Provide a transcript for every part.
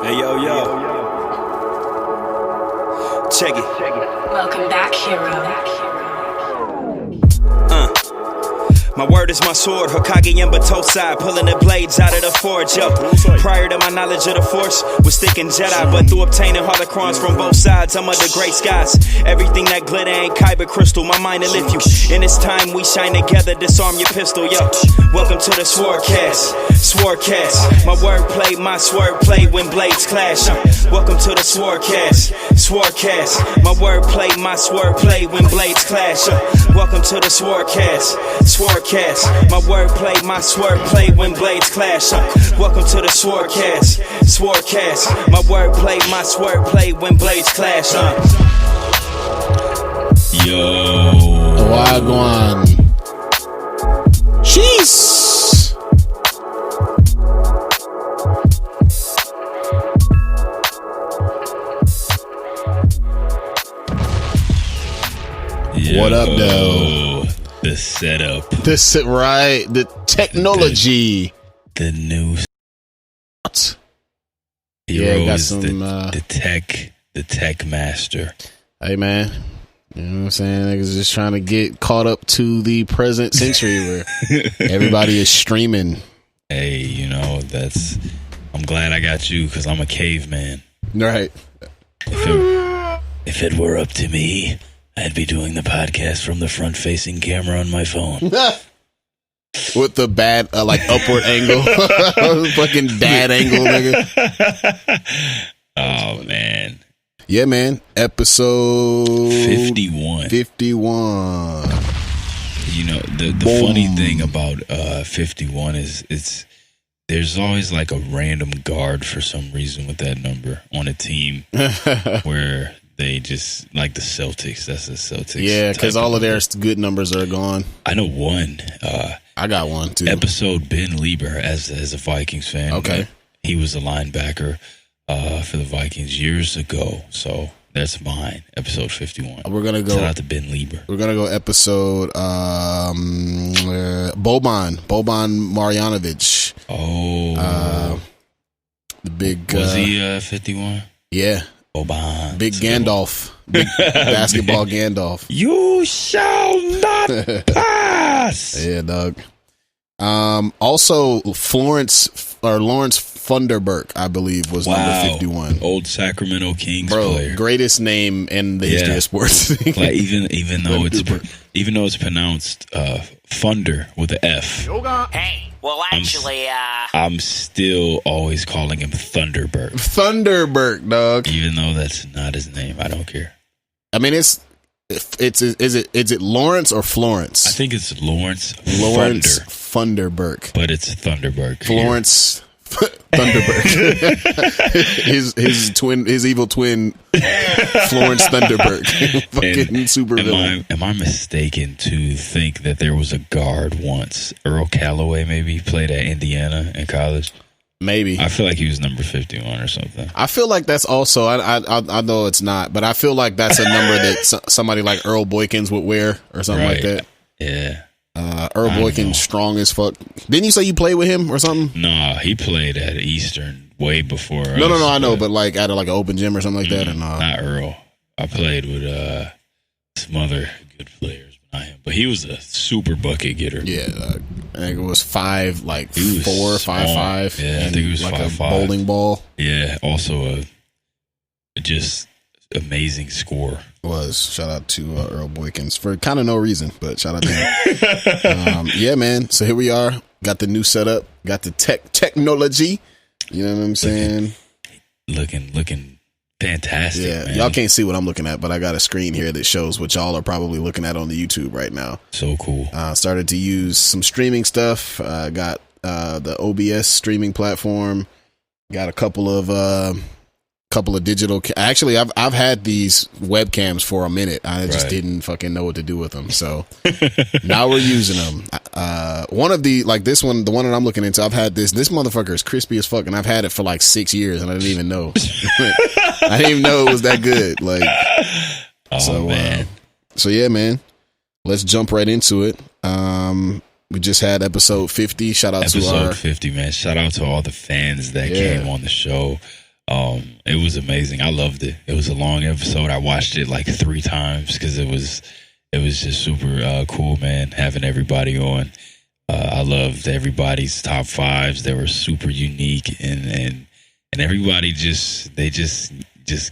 Hey, yo. Check it. Welcome back, hero. My word is my sword, Hokage and Batosai, pulling the blades out of the forge, yo. Prior to my knowledge of the Force, was sticking Jedi, but through obtaining holocrons from both sides, I'm under gray skies. Everything that glitter ain't kyber crystal, my mind to lift you. In this time we shine together, disarm your pistol, yo. Welcome to the SwordCast, my wordplay, my swordplay when blades clash. Welcome to the SwordCast, my wordplay, my swordplay when blades clash. Welcome to the SwordCast, my wordplay, my swordplay when blades clash. Welcome to the SwordCast, my wordplay, my swordplay when blades clash. Yo, Wagwan. Jeez. What up, though? The setup. Right. The technology. The new. Yeah, got some. The tech master. Hey, man. You know what I'm saying? Niggas just trying to get caught up to the present century where everybody is streaming. Hey, you know, I'm glad I got you because I'm a caveman. Right. If it were up to me, I'd be doing the podcast from the front-facing camera on my phone. With the bad, upward angle. Fucking dad angle, nigga. Oh, man. Yeah, man. Episode 51. 51. You know, the funny thing about 51 is there's always like a random guard for some reason with that number on a team where they just, like the Celtics. That's the Celtics. Yeah, because all of their good numbers are gone. I know one. I got one, too. Episode Ben Lieber as a Vikings fan. Okay. He was a linebacker for the Vikings years ago. So that's mine. Episode 51. We're going to go. Shout out to Ben Lieber. We're going to go episode Boban Marjanovic. Oh. The big. Was he 51? Yeah. Boban. Big Gandalf. Big basketball Gandalf. You shall not pass. Yeah, dog. Also, Lawrence Funderburk, I believe, was number 51. Old Sacramento Kings Bro, player. Greatest name in the history of sports. Like even though it's pronounced Funder with an F. Hey, well, actually, I'm still always calling him Thunderberg. Thunderberg, dog. Even though that's not his name, I don't care. I mean, is it Lawrence or Florence? I think it's Lawrence Funderburk. But it's Thunderberg. Florence Thunderberg. his evil twin Florence Thunderberg. Fucking super villain. Am I mistaken to think that there was a guard once, Earl Calloway maybe, played at Indiana in college? Maybe. I feel like he was number 51 or something. I feel like that's also, I know it's not, but I feel like that's a number that somebody like Earl Boykins would wear or something like that. Yeah. Earl Boykins, strong as fuck. Didn't you say you played with him or something? Nah, he played at Eastern way before. No, I know, but like at an open gym or something like that? Or not Earl. I played with some other good players. But he was a super bucket getter. Yeah, I think it was 5'4", 5'5". Yeah, I think it was like 5'5". a bowling ball. Yeah, also a just amazing score. Shout out to Earl Boykins for kind of no reason, but shout out to him. Yeah, man. So here we are. Got the new setup. Got the technology. You know what I'm saying? Looking fantastic. Yeah, man. Y'all can't see what I'm looking at, but I got a screen here that shows what y'all are probably looking at on the YouTube right now. So cool. Started to use some streaming stuff. Got the OBS streaming platform. Got a couple of digital. Actually, I've had these webcams for a minute. I just didn't fucking know what to do with them. So now we're using them. One of the this one, the one that I'm looking into, I've had this. This motherfucker is crispy as fuck, and I've had it for like 6 years, and I didn't even know. I didn't even know it was that good. Man. So yeah, man. Let's jump right into it. We just had episode 50. Shout out to episode 50, man. Shout out to all the fans that came on the show. It was amazing. I loved it. It was a long episode. I watched it like 3 times because it was just super cool, man. Having everybody on. I loved everybody's top 5s. They were super unique, and everybody just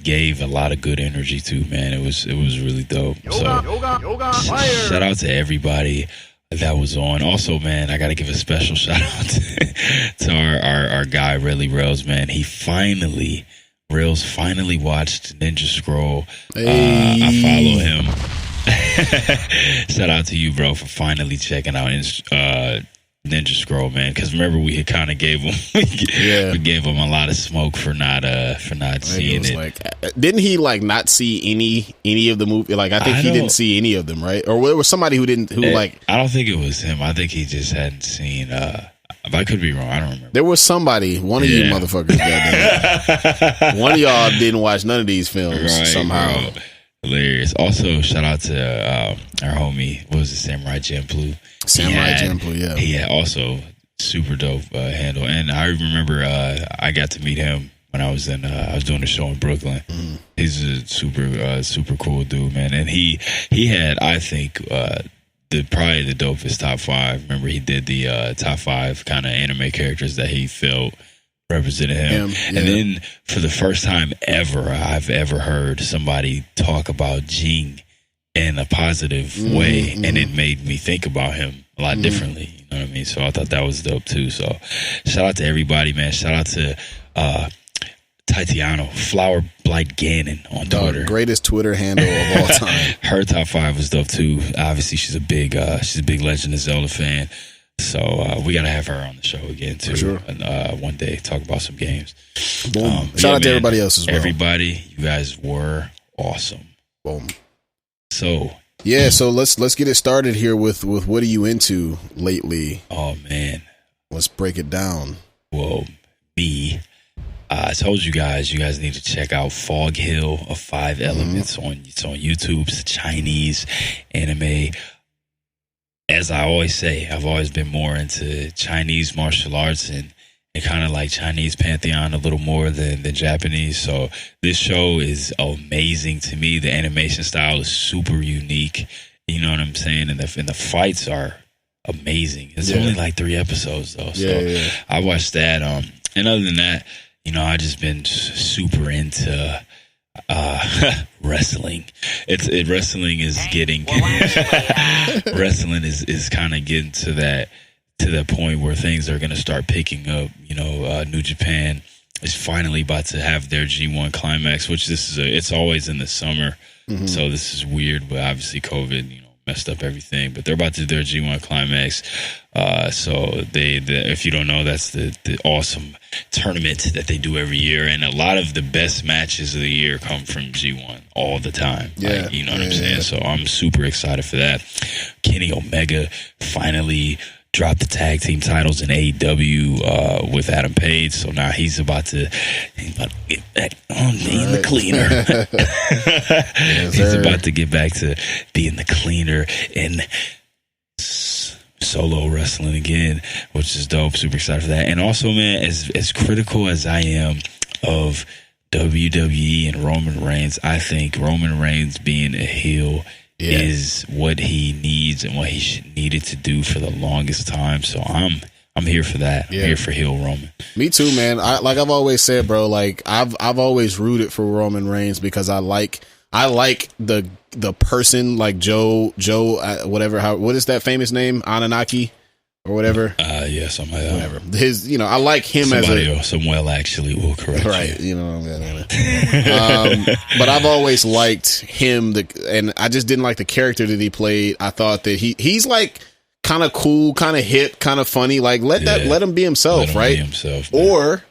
gave a lot of good energy too, man. It was really dope. Shout out to everybody that was on. Also, man, I got to give a special shout out to our guy Really Rails, man. Rails finally watched Ninja Scroll. Hey. I follow him. Shout out to you, bro, for finally checking out Ninja Scroll, man. Because remember, we had kind of gave him we gave him a lot of smoke for not seeing it. Like, didn't he like not see any of the movie? Like, I think he didn't see any of them, right? Or there was somebody who didn't. I don't think it was him. I think he just hadn't seen. If I could be wrong, I don't remember. There was somebody, one of you motherfuckers, goddamn. One of y'all didn't watch none of these films somehow. Bro. Hilarious. Also, shout out to our homie, what was it, Samurai Champloo? Yeah. He had also super dope handle. And I remember I got to meet him when I was doing a show in Brooklyn. He's a super cool dude, man. And he had, I think, probably the dopest top 5. Remember, he did the top 5 kind of anime characters that he felt represented him. And then for the first time ever, I've ever heard somebody talk about Jing in a positive way, and it made me think about him a lot differently. You know what I mean? So I thought that was dope too. So shout out to everybody, man. Shout out to Titiano, Flower Blight Gannon on Twitter. Greatest Twitter handle of all time. Her top 5 was dope too. Obviously, she's a big Legend of Zelda fan. So we gotta have her on the show again too. For sure. And one day talk about some games. Boom. Shout out to everybody else as well. Everybody, you guys were awesome. Boom. So so let's get it started here with what are you into lately? Oh man, let's break it down. Well, me, I told you guys need to check out Fog Hill of 5 Elements it's on YouTube. It's a Chinese anime. As I always say, I've always been more into Chinese martial arts and kind of like Chinese pantheon a little more than Japanese. So this show is amazing to me. The animation style is super unique. You know what I'm saying? And the fights are amazing. It's only like 3 episodes though. So I watched that. And other than that, you know, I just been super into wrestling. Wrestling is getting wrestling is kind of getting to that point where things are going to start picking up. You know, New Japan is finally about to have their G1 climax, which it's always in the summer. So this is weird, but obviously COVID, you know, messed up everything. But they're about to do their G1 climax. So if you don't know, that's the awesome tournament that they do every year, and a lot of the best matches of the year come from G1 all the time. Like, you know what I'm saying? So I'm super excited for that. Kenny Omega finally dropped the tag team titles in AEW with Adam Page, so now he's about to get back on being the cleaner. He's about to get back to being the cleaner and solo wrestling again, which is dope. Super excited for that. And also, man, as critical as I am of WWE and Roman Reigns, I think Roman Reigns being a heel is what he needs and what he needed to do for the longest time. So I'm here for that. I'm here for heel Roman. Me too, man. Like I've always said, bro, like I've always rooted for Roman Reigns because I like the person, like Joe whatever, what is that famous name? Anunnaki or whatever. Something like that. Whatever. His, you know, I like him Samuel actually will correct right, you know what I mean? But I've always liked him, and I just didn't like the character that he played. I thought that he's like kind of cool, kind of hip, kind of funny. Like let him be himself, right? Or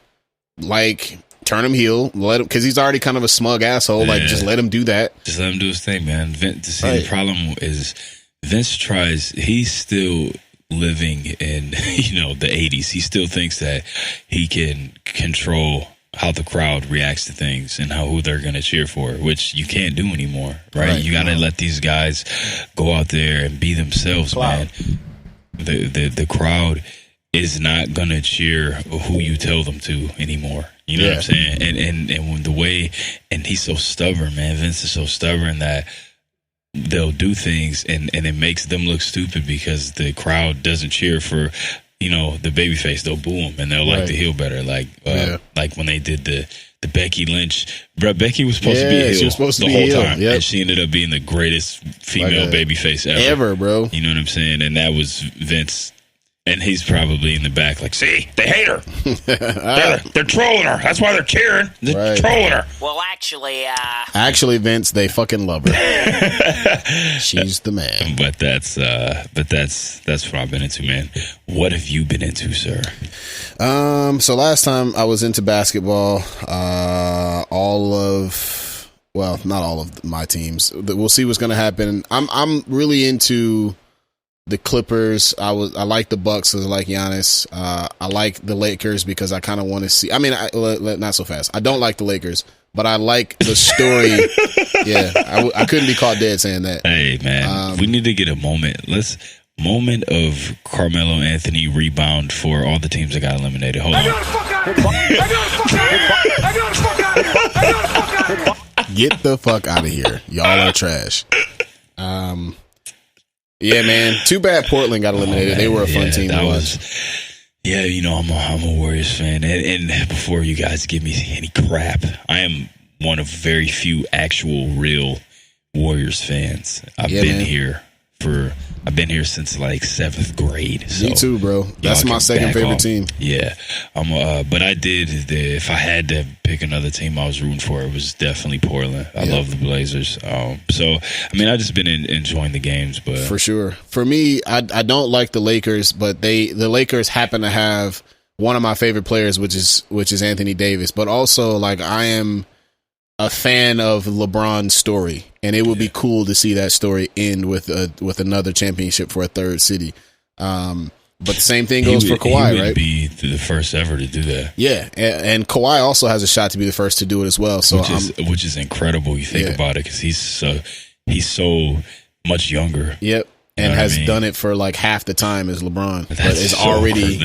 like turn him heel, because he's already kind of a smug asshole. Like just let him do that. Just let him do his thing, man. The problem is he's still living in, you know, the 80s. He still thinks that he can control how the crowd reacts to things and who they're going to cheer for, which you can't do anymore, right? You got to let these guys go out there and be themselves, man. The crowd is not gonna cheer who you tell them to anymore. You know what I'm saying? And when the way, and he's so stubborn, man. Vince is so stubborn that they'll do things and it makes them look stupid because the crowd doesn't cheer for, you know, the babyface. They'll boo him and they'll like the heel better. Like when they did the Becky Lynch. Bro, Becky was supposed to be heel, she was supposed to the be whole heel. time, Yep. and she ended up being the greatest female babyface ever, bro. You know what I'm saying? And that was Vince. And he's probably in the back like, see, they hate her. they're trolling her. That's why they're cheering. They're trolling her. Well, Actually, Vince, they fucking love her. She's the man. But that's what I've been into, man. What have you been into, sir? So last time I was into basketball, not all of my teams. We'll see what's going to happen. I'm really into the Clippers. I like the Bucks because I like Giannis. I like the Lakers because I kind of want to see. I mean, not so fast. I don't like the Lakers, but I like the story. I couldn't be caught dead saying that. Hey, man, we need to get a moment. Moment of Carmelo Anthony rebound for all the teams that got eliminated. Hold on. Get the fuck out of here. Y'all are trash. Yeah, man. Too bad Portland got eliminated. They were a fun team to watch. Yeah, you know, I'm a Warriors fan. And before you guys give me any crap, I am one of very few actual real Warriors fans. I've been here since like 7th grade. So me too, bro. That's my second favorite team. Yeah. But I did, if I had to pick another team I was rooting for, it was definitely Portland. I love the Blazers. So, I mean, I just been enjoying the games. But for sure. For me, I don't like the Lakers, but the Lakers happen to have one of my favorite players, which is Anthony Davis. But also, like, I am a fan of LeBron's story, and it would be cool to see that story end with another championship for a third city. But the same thing goes for Kawhi, he would right? Be the first ever to do that. Yeah, and Kawhi also has a shot to be the first to do it as well. So which is incredible. You think about it, because he's so much younger. Yep. And has done it for like half the time as LeBron, but is already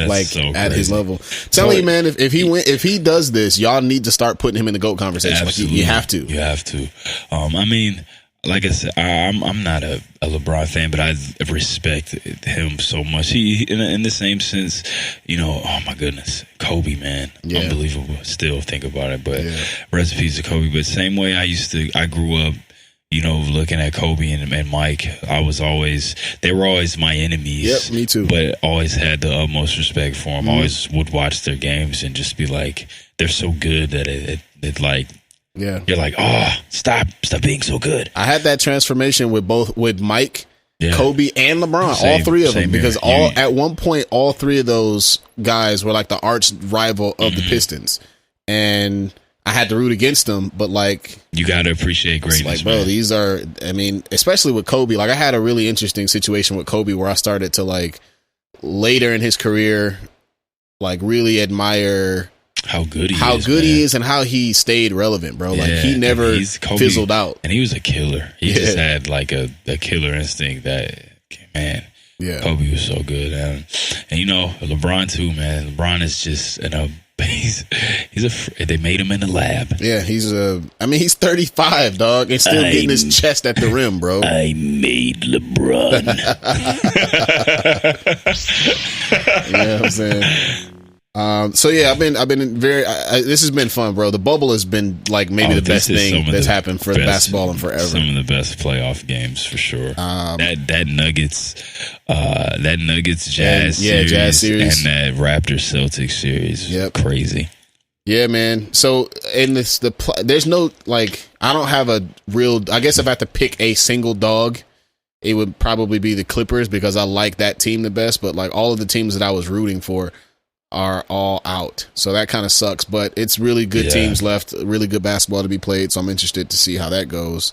at his level. Telling you, man, if he does this, y'all need to start putting him in the GOAT conversation. Like, you have to. You have to. I mean, like I said, I'm not a LeBron fan, but I respect him so much. He, in the same sense, you know, oh my goodness, Kobe, man, unbelievable. Still think about it, but recipes of Kobe. But same way I grew up, you know, looking at Kobe and Mike, they were always my enemies. Yep, me too. But always had the utmost respect for them. Always would watch their games and just be like, they're so good that it like, you're like, oh, stop being so good. I had that transformation with Mike, Kobe, and LeBron, all three of them, because at one point, all three of those guys were like the arch rival of the Pistons, and I had to root against them, but like, you got to appreciate greatness. Like, bro, these are, I mean, especially with Kobe, like I had a really interesting situation with Kobe where I started to like later in his career, like really admire how good he is and how he stayed relevant, bro. Like he never fizzled out. And he was a killer. He just had like a killer instinct that, man, Kobe was so good. And you know, LeBron too, man. LeBron is just they made him in the lab. Yeah, he's 35, dog, and still getting his chest at the rim, bro. I made LeBron. You know what I'm saying? So yeah, I've been very. This has been fun, bro. The bubble has been like maybe the best thing that's happened for basketball in forever. Some of the best playoff games for sure. That Nuggets Jazz series, and that Raptors Celtics series. Yep, crazy. Yeah, man. So in there's no like. I don't have a real. I guess if I had to pick a single dog, it would probably be the Clippers because I like that team the best. But like all of the teams that I was rooting for are all out, so that kind of sucks, but it's really good teams left, really good basketball to be played, so I'm interested to see how that goes.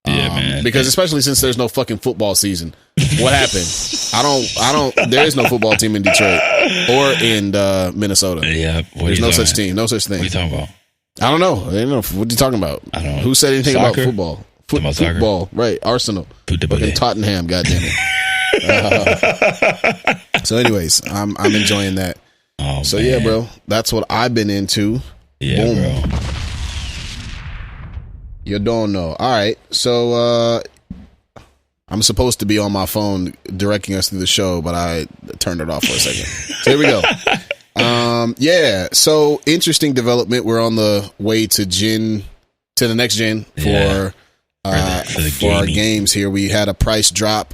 Man, because especially since there's no fucking football season. What happened? I don't there is no football team in Detroit or in Minnesota. There's no such team, no such thing. What are you talking about? I don't know. What are you talking about? I don't know. Who said anything Soccer? About football? Football, right? Arsenal, fucking Tottenham, goddamn it. So, anyways, I'm enjoying that. Oh, So man. yeah, bro, that's what I've been into. Yeah, Boom. bro. You don't know. All right, so I'm supposed to be on my phone directing us through the show, but I turned it off for a second. So here we go. Yeah. So interesting development. We're on the way to the next gen for our games here. We had a price drop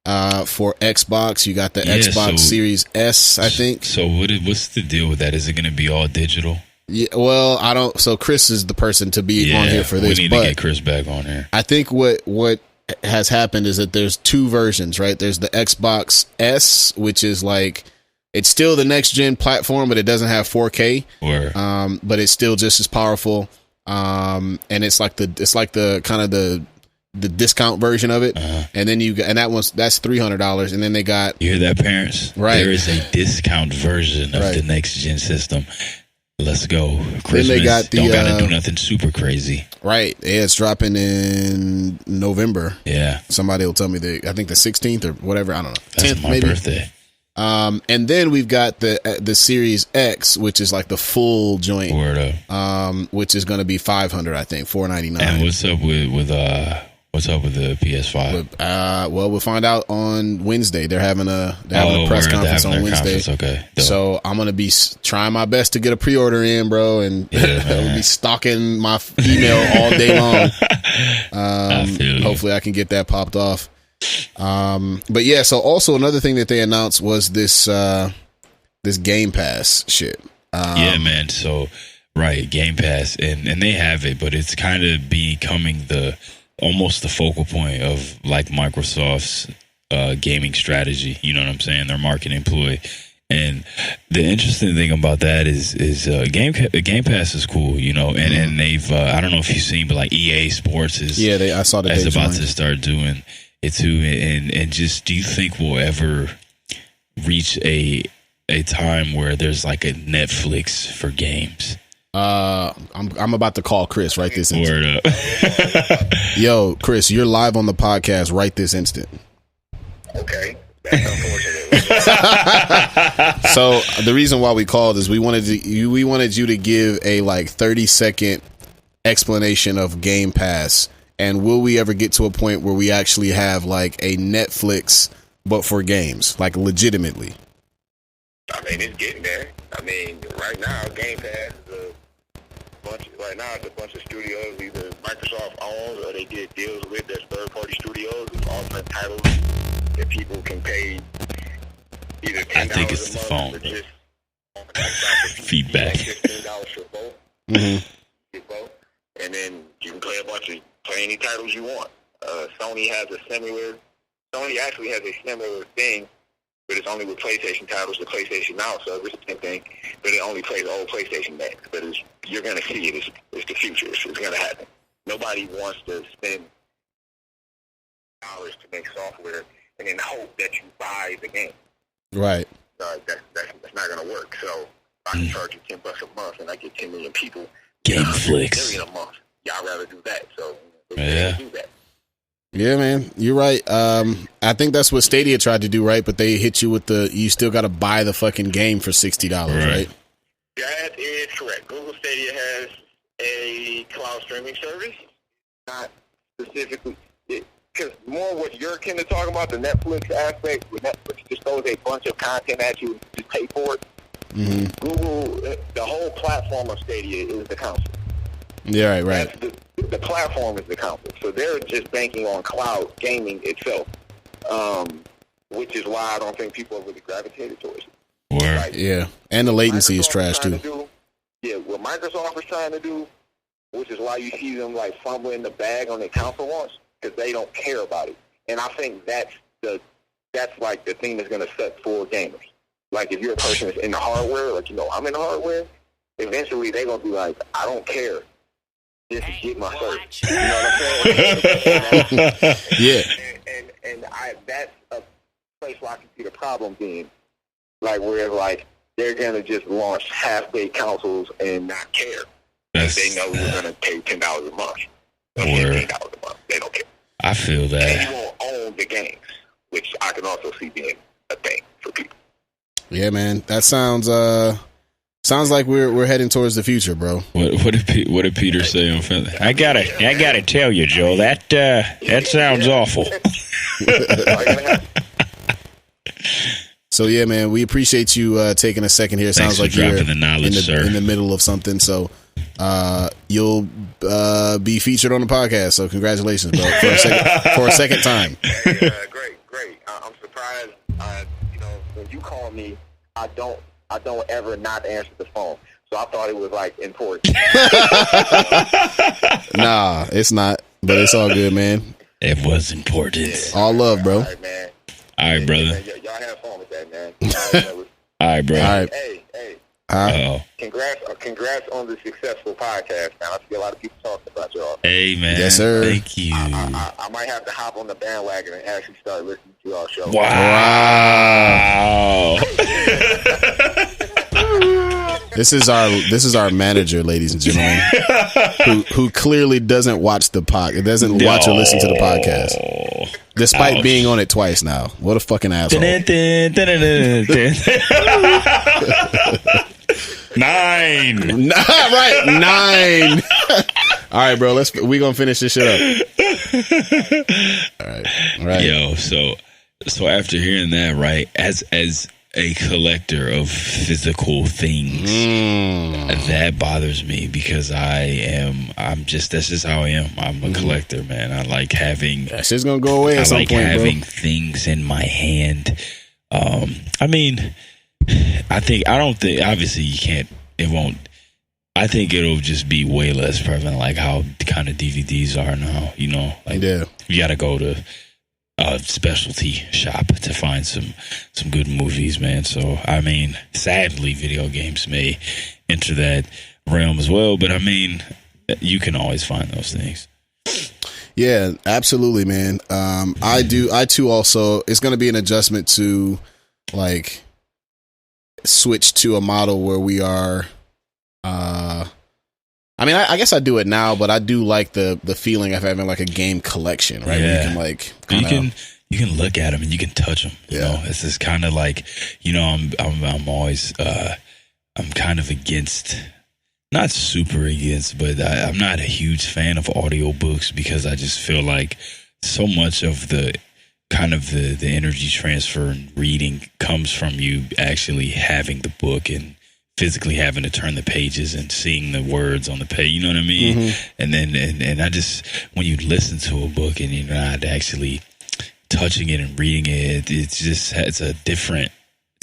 for Xbox. You got the Xbox Series S, I think. So what's the deal with that? Is it going to be all digital? Yeah. Well, I don't. So Chris is the person to be on here for this. We need to get Chris back on here. I think what has happened is that there's two versions, right? There's the Xbox S, which is like, it's still the next gen platform, but it doesn't have 4K. But it's still just as powerful. And it's like the kind of the discount version of it. And then that's $300. And then they got, you hear that, parents? Right. There is a discount version of the next gen system. Let's go. Christmas, then they got don't gotta do nothing super crazy. Right. Yeah, it's dropping in November. Yeah. Somebody will tell me I think the 16th or whatever. I don't know. That's 10th, my maybe. birthday. And then we've got the Series X, which is like the full joint. Word up. Which is going to be $500, I think, $499. And what's up with the PS5? Well, we'll find out on Wednesday. They're having a press conference on Wednesday. Okay. Dope. So I'm gonna be trying my best to get a pre-order in, bro, and I'll be stalking my email all day long. Hopefully, I can get that popped off. But yeah. So also another thing that they announced was this Game Pass shit. Yeah, man. So right, Game Pass, and they have it, but it's kind of becoming almost the focal point of like Microsoft's gaming strategy. You know what I'm saying? Their marketing ploy. And the interesting thing about that is Game Pass is cool, you know, and they've I don't know if you've seen, but like EA Sports is I saw that is about to start doing it too. And just, do you think we'll ever reach a time where there's like a Netflix for games? I'm about to call Chris right this instant. Word up. Yo, Chris, you're live on the podcast right this instant. Okay. That's unfortunate. So the reason why we called is we wanted you to give a like 30-second explanation of Game Pass, and will we ever get to a point where we actually have like a Netflix but for games, like legitimately? I mean, it's getting there. I mean, right now, Game Pass is a bunch of studios either Microsoft owns or they get deals with. There's third-party studios offering titles that people can pay either $10 I think it's a the month phone. or just Feedback. $15 for both. Mm-hmm. Get both, and then you can play any titles you want. Sony actually has a similar thing, but it's only with PlayStation titles. The PlayStation Now service, same thing, but it only plays old PlayStation games. But you're going to see it. It's the future. It's going to happen. Nobody wants to spend dollars to make software and then hope that you buy the game. Right. That's not going to work. So if I can charge you $10 a month and I get 10 million people, Gameflix. $1 million a month. Y'all rather do that. So do that. Yeah, man, you're right. I think that's what Stadia tried to do, right? But they hit you with you still got to buy the fucking game for $60, right? That is correct. Google Stadia has a cloud streaming service. Not specifically, because more what you're kind of talking about, the Netflix aspect, where Netflix just throws a bunch of content at you and just pay for it. Mm-hmm. Google, the whole platform of Stadia is the console. Yeah, right. The platform is the console. So they're just banking on cloud gaming itself, which is why I don't think people are really gravitated towards it. Right. Yeah, and the latency is trash too. What Microsoft is trying to do, which is why you see them like fumbling the bag on their console launch, because they don't care about it. And I think that's like the thing that's going to set for gamers. Like if you're a person that's in the hardware, like I'm in the hardware, eventually they're going to be like, I don't care. Just get my service. You know what I'm saying? Yeah. And that's a place where I can see the problem being, like where like they're gonna just launch half-baked consoles and not care. They know you're gonna pay $10 a month or $15 a month. They don't care. I feel that. And you won't own the games, which I can also see being a thing for people. Yeah, man. That sounds like we're heading towards the future, bro. What did Peter say on Philly? I gotta tell you, Joe, that sounds awful. So yeah, man, we appreciate you taking a second here. Thanks Sounds like for you're dropping the knowledge, sir. in the middle of something. So you'll be featured on the podcast. So congratulations, bro, for a second time. Great. I'm surprised. When you call me, I don't ever not answer the phone. So I thought it was like important. Nah, it's not. But it's all good, man. It was important. Yeah. All love, bro. All right, man. All right, brother. Man, y'all have fun with that, man. All right, bro. All right. Hey. Uh-oh. Congrats on the successful podcast, man. I see a lot of people talking about y'all. Hey, man. Yes, sir. Thank you. I might have to hop on the bandwagon and actually start listening to y'all show. Wow. This is our manager, ladies and gentlemen, who clearly doesn't watch the podcast, doesn't watch or listen to the podcast, despite being on it twice now. What a fucking asshole! 9. Right, 9. All right, bro. We gonna finish this shit up. All right. Yo, so after hearing that, right, as a collector of physical things, that bothers me because that's just how I am. I'm a collector, man. I like having that shit's gonna go away at some point, having bro. things in my hand. I don't think obviously it won't. I think it'll just be way less prevalent, like how kind of DVDs are now. You know, like Yeah. you got to go to a specialty shop to find some good movies, man. So I mean, sadly, video games may enter that realm as well. But I mean, you can always find those things. Yeah, absolutely, man. I too also, it's going to be an adjustment to like switch to a model where we are, I guess I do it now, but I do like the feeling of having like a game collection, right? Yeah. Where you can like, you can look at them and you can touch them. You know, it's just kind of like, you know, I'm always, I'm kind of against, not super against, but I'm not a huge fan of audiobooks because I just feel like so much of the kind of the energy transfer and reading comes from you actually having the book and physically having to turn the pages and seeing the words on the page, you know what I mean? Mm-hmm. And then, and I just, when you listen to a book and you're not actually touching it and reading it, it's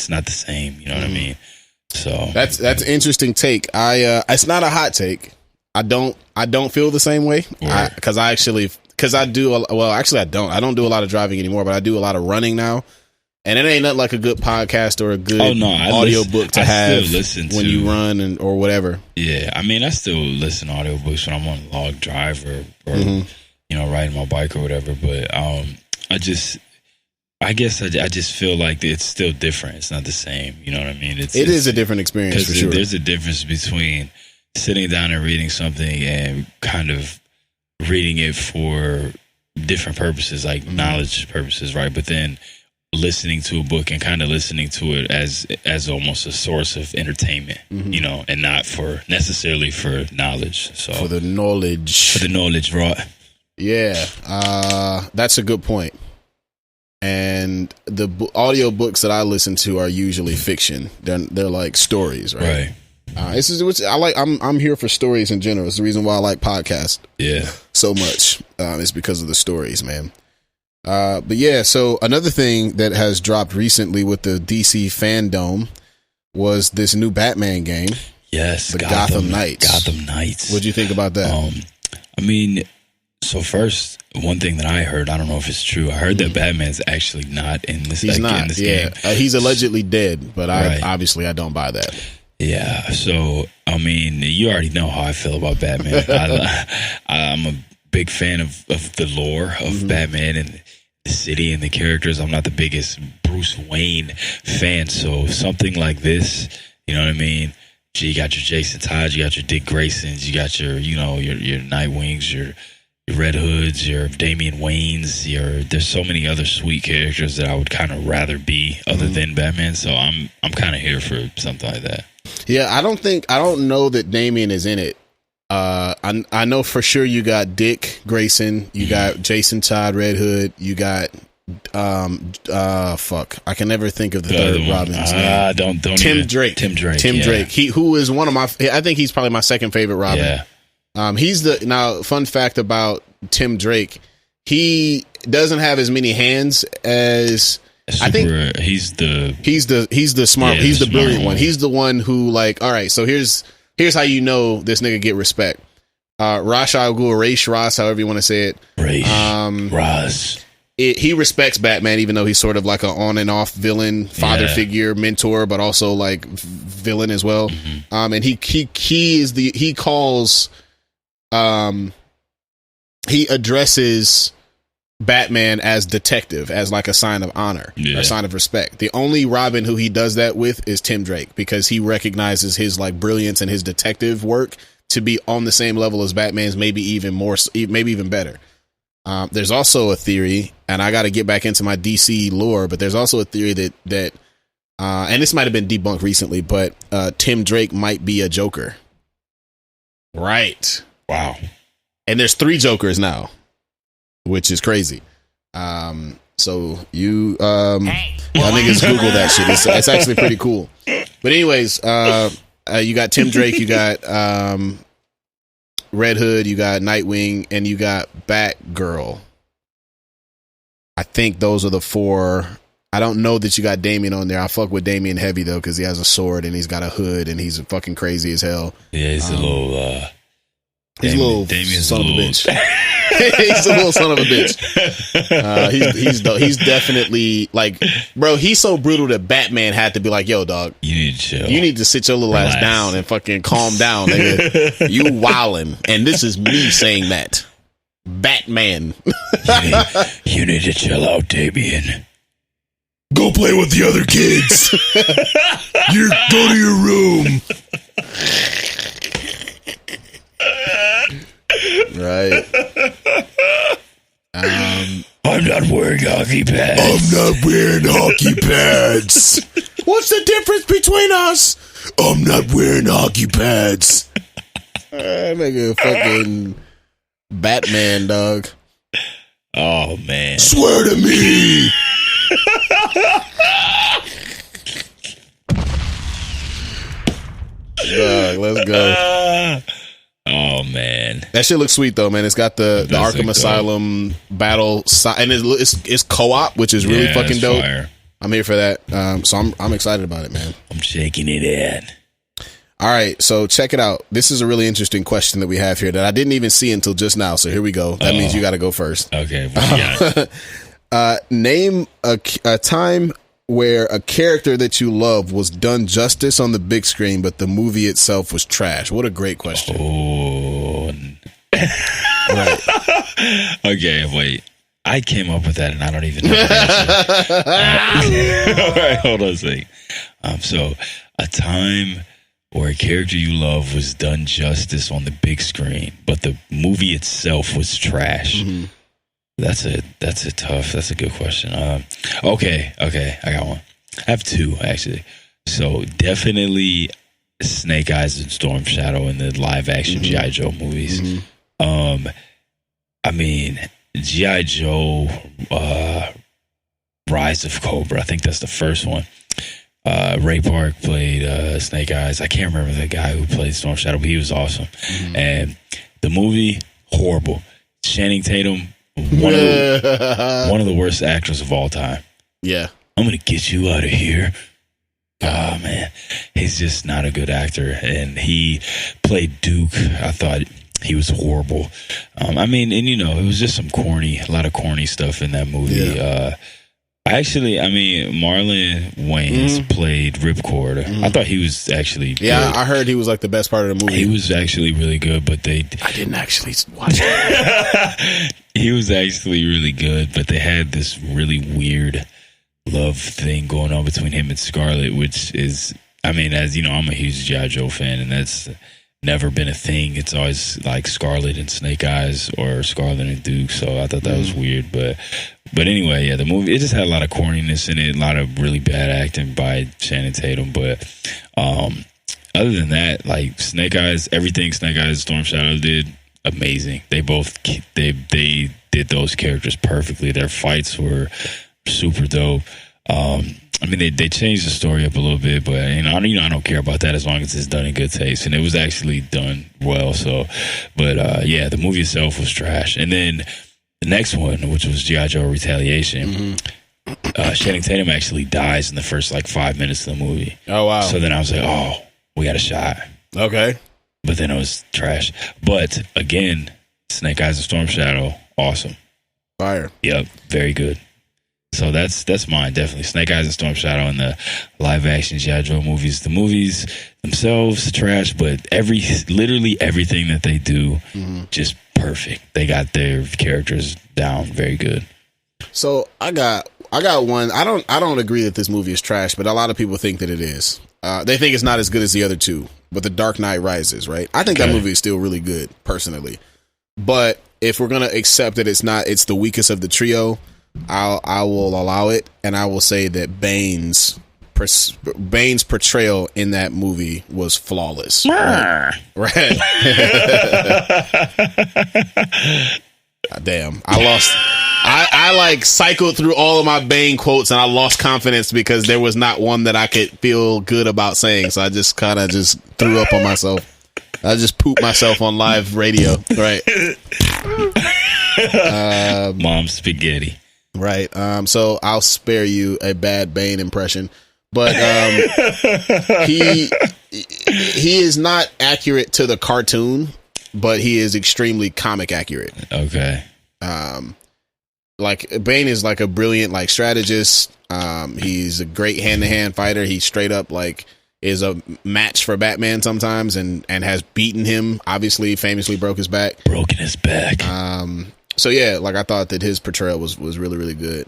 not the same, you know what I mean? So that's an interesting take. It's not a hot take. I don't feel the same way because I don't do a lot of driving anymore, but I do a lot of running now. And it ain't nothing like a good podcast or a good audiobook to have when you run or whatever. Yeah, I mean, I still listen to audiobooks when I'm on a long drive or you know, riding my bike or whatever. But I guess I just feel like it's still different. It's not the same. You know what I mean? It is a different experience for sure. There's a difference between sitting down and reading something and kind of reading it for different purposes, like knowledge purposes, right? But then listening to a book and kind of listening to it as almost a source of entertainment, you know, and not necessarily for knowledge. So for the knowledge, right? Yeah, that's a good point. And the audio books that I listen to are usually fiction. They're like stories, right? This is which I like. I'm here for stories in general. It's the reason why I like podcasts. Yeah, so much. It's because of the stories, man. But yeah, so another thing that has dropped recently with the DC fandom was this new Batman game. Yes, the Gotham Knights. What'd you think about that? I mean, so first, one thing that I heard, I don't know if it's true. I heard that Batman's actually not in this. He's not. In this game. He's allegedly dead, but obviously I don't buy that. Yeah. So I mean, you already know how I feel about Batman. I'm a big fan of the lore of Batman and the city and the characters. I'm not the biggest Bruce Wayne fan, so something like this, you know what I mean? You got your Jason Todd, you got your Dick Graysons, you got your, you know, your Nightwings, your Red Hoods, your Damian Waynes, there's so many other sweet characters that I would kind of rather be other than Batman. So I'm kind of here for something like that. Yeah, I don't know that Damian is in it. I know for sure you got Dick Grayson, you got Jason Todd, Red Hood, you got I can never think of the third Robin's name. Don't Tim Drake. Tim Drake. He who is one of my, I think he's probably my second favorite Robin. Yeah. Now fun fact about Tim Drake, he doesn't have as many hands as I think he's the smart, yeah, he's the brilliant one. one. He's the one who like, all right, so here's how you know this nigga get respect. Ra's al Ghul, Ra's Ross, however you want to say it. Ross. He respects Batman, even though he's sort of like an on and off villain, father figure, mentor, but also like villain as well. And he addresses Batman as detective, as like a sign of honor or a sign of respect. The only Robin who he does that with is Tim Drake, because he recognizes his like brilliance and his detective work to be on the same level as Batman's, maybe even more, maybe even better. There's also a theory, and I got to get back into my DC lore, but there's also a theory that and this might have been debunked recently, but Tim Drake might be a Joker. Right. Wow. And there's 3 Jokers now, which is crazy. So you niggas Google that shit. It's actually pretty cool. But anyways, you got Tim Drake, you got Red Hood, you got Nightwing, and you got Batgirl. I think those are the 4. I don't know that you got Damian on there. I fuck with Damian heavy though, because he has a sword and he's got a hood and he's fucking crazy as hell. Yeah, he's a little. Damian's son of a bitch. He's a little son of a bitch. He's definitely like, bro. He's so brutal that Batman had to be like, "Yo, dog, you need to chill. You need to sit your little ass down and fucking calm down, nigga. You wildin'." And this is me saying that, Batman. You need to chill out, Damian. Go play with the other kids. You go to your room. Right. I'm not wearing hockey pads. I'm not wearing hockey pads. What's the difference between us? I'm not wearing hockey pads. Nigga, fucking Batman, dog. Oh man. Swear to me. Dog, let's go. Oh man, that shit looks sweet though, man. It's got the Arkham Asylum battle, and it's co-op, which is really fucking dope. Fire. I'm here for that. So I'm excited about it, man. I'm shaking it in. All right, so check it out. This is a really interesting question that we have here that I didn't even see until just now. So here we go. That means you got to go first. Okay. Name a time where a character that you love was done justice on the big screen, but the movie itself was trash. What a great question. Oh. Right. Okay, wait. I came up with that, and I don't even know the answer. All right, hold on a second. So, a time where a character you love was done justice on the big screen, but the movie itself was trash. Mm-hmm. That's a good question. Okay, I got one. I have 2 actually. So definitely Snake Eyes and Storm Shadow in the live action G.I. Joe movies. Mm-hmm. I mean, G.I. Joe, Rise of Cobra. I think that's the first one. Ray Park played Snake Eyes. I can't remember the guy who played Storm Shadow, but he was awesome. Mm-hmm. And the movie, horrible. Channing Tatum, one of the worst actors of all time. Yeah. I'm going to get you out of here. Oh, man. He's just not a good actor. And he played Duke. I thought he was horrible. I mean, and it was just a lot of corny stuff in that movie. Yeah. Marlon Wayans played Ripcord. I thought he was actually good. Yeah, I heard he was like the best part of the movie. He was actually really good, but I didn't actually watch it. He was actually really good, but they had this really weird love thing going on between him and Scarlett, which is, as you know, I'm a huge G.I. Joe fan, and never been a thing. It's always like Scarlet and Snake Eyes or Scarlet and Duke. So I thought that was weird. But anyway, yeah, the movie, it just had a lot of corniness in it, a lot of really bad acting by Channing Tatum. But other than that, like Snake Eyes, everything Snake Eyes Storm Shadow did, amazing. They did those characters perfectly. Their fights were super dope. I mean, they changed the story up a little bit, but I don't care about that as long as it's done in good taste, and it was actually done well. So, but yeah, the movie itself was trash. And then the next one, which was G.I. Joe Retaliation, Channing Tatum actually dies in the first like 5 minutes of the movie. Oh wow! So then I was like, oh, we got a shot. Okay, but then it was trash. But again, Snake Eyes and Storm Shadow, awesome, fire. Yep, very good. So that's mine, definitely. Snake Eyes and Storm Shadow and the live action G.I. Joe movies. The movies themselves, trash, but literally everything that they do, just perfect. They got their characters down very good. So I got one. I don't agree that this movie is trash, but a lot of people think that it is. They think it's not as good as the other two, but The Dark Knight Rises, right? I think that movie is still really good, personally. But if we're gonna accept that it's the weakest of the trio, I will allow it, and I will say that Bane's portrayal in that movie was flawless. Right? Damn, I lost. I like cycled through all of my Bane quotes, and I lost confidence because there was not one that I could feel good about saying. So I just kind of just threw up on myself. I just pooped myself on live radio. Right. Mom spaghetti. Right. So I'll spare you a bad Bane impression, but he is not accurate to the cartoon, but he is extremely comic accurate. Okay. Like Bane is like a brilliant like strategist. He's a great hand-to-hand fighter. He straight up like is a match for Batman sometimes, and has beaten him. Obviously, famously broken his back. So yeah, like I thought that his portrayal was really, really good.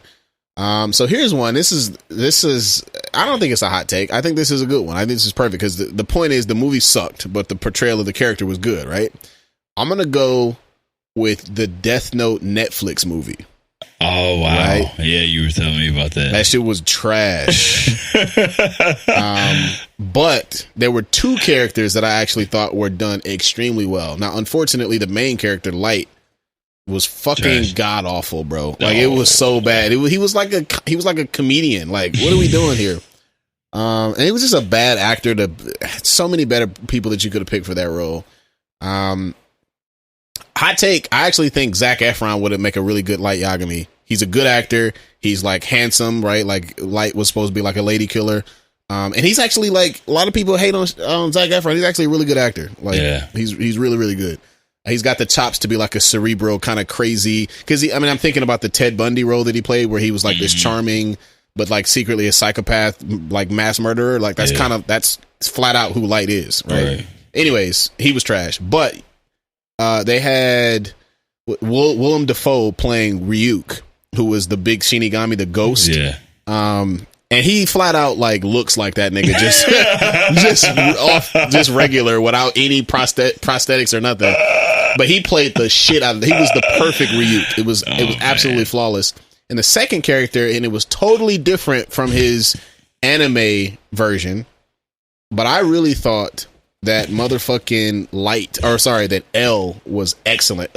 So here's one. This is I don't think it's a hot take. I think this is a good one. I think this is perfect because the point is the movie sucked, but the portrayal of the character was good, right? I'm gonna go with the Death Note Netflix movie. Oh wow! Right? Yeah, you were telling me about that. That shit was trash. But there were two characters that I actually thought were done extremely well. Now, unfortunately, the main character, Light, was fucking god awful, bro. Like it was so bad. He was like a comedian. Like, what are we doing here? And he was just a bad actor. So many better people that you could have picked for that role. Hot take. I actually think Zac Efron would make a really good Light Yagami. He's a good actor. He's like handsome, right? Like Light was supposed to be like a lady killer. And he's actually like, a lot of people hate on Zac Efron. He's actually a really good actor. Like he's really, really good. He's got the chops to be like a cerebral kind of crazy. Cause I'm thinking about the Ted Bundy role that he played where he was like this charming, but like secretly a psychopath, like mass murderer. Like that's flat out who Light is. Right. Anyways, he was trash, but, they had Willem Dafoe playing Ryuk, who was the big Shinigami, the ghost. Yeah. And he flat out like looks like that nigga, just regular without any prosthetics or nothing. But he played the shit out of it. He was the perfect Ryuk. It was absolutely flawless. And the second character, and it was totally different from his anime version. But I really thought that motherfucking that L was excellent.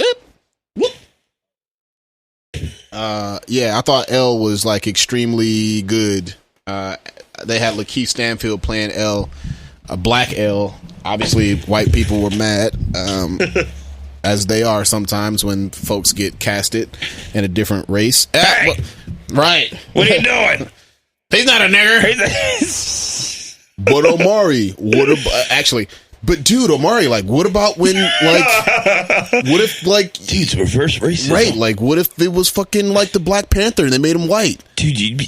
Yeah, I thought L was like extremely good. They had Lakeith Stanfield playing L, a black L. Obviously, white people were mad, as they are sometimes when folks get casted in a different race. Hey! Right. What are you doing? He's not a nigger. But Omari, but dude, Omari, like, what about when, like, what if, like, dude, it's reverse racism, right? Like, what if it was fucking like the Black Panther and they made him white, dude? You'd be,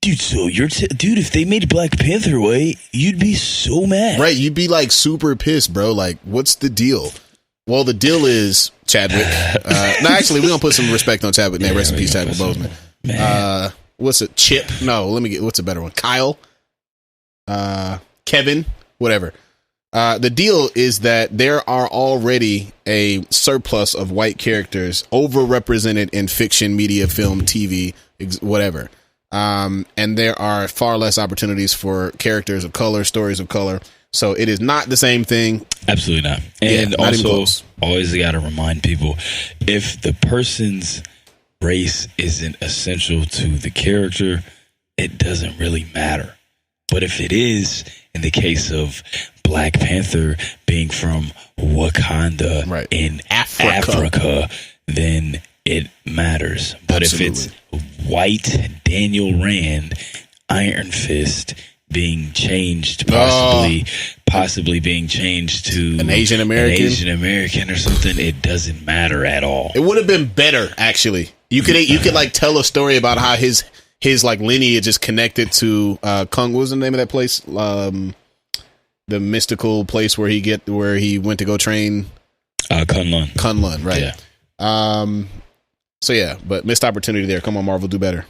dude. So dude, if they made Black Panther white, you'd be so mad, right? You'd be like super pissed, bro. Like, what's the deal? Well, the deal is Chadwick. No, actually, we're gonna put some respect on Chadwick. Name, rest in peace, Chadwick Boseman. What's it? Chip? No, what's a better one? Kyle. Kevin, whatever. The deal is that there are already a surplus of white characters overrepresented in fiction, media, film, TV, whatever. And there are far less opportunities for characters of color, stories of color. So it is not the same thing. Absolutely not. And not even also, close. always got to remind people, if the person's race isn't essential to the character, it doesn't really matter. But if it is, in the case of Black Panther being from Wakanda in Africa, then it matters. But Absolutely. if it's white Daniel Rand, Iron Fist being changed, possibly being changed to an Asian American or something, it doesn't matter at all. It would have been better, actually. You could like tell a story about how his like lineage is connected to Kung. What was the name of that place? The mystical place where he went to go train. Kunlun, right? Yeah. So yeah, but missed opportunity there. Come on, Marvel, do better.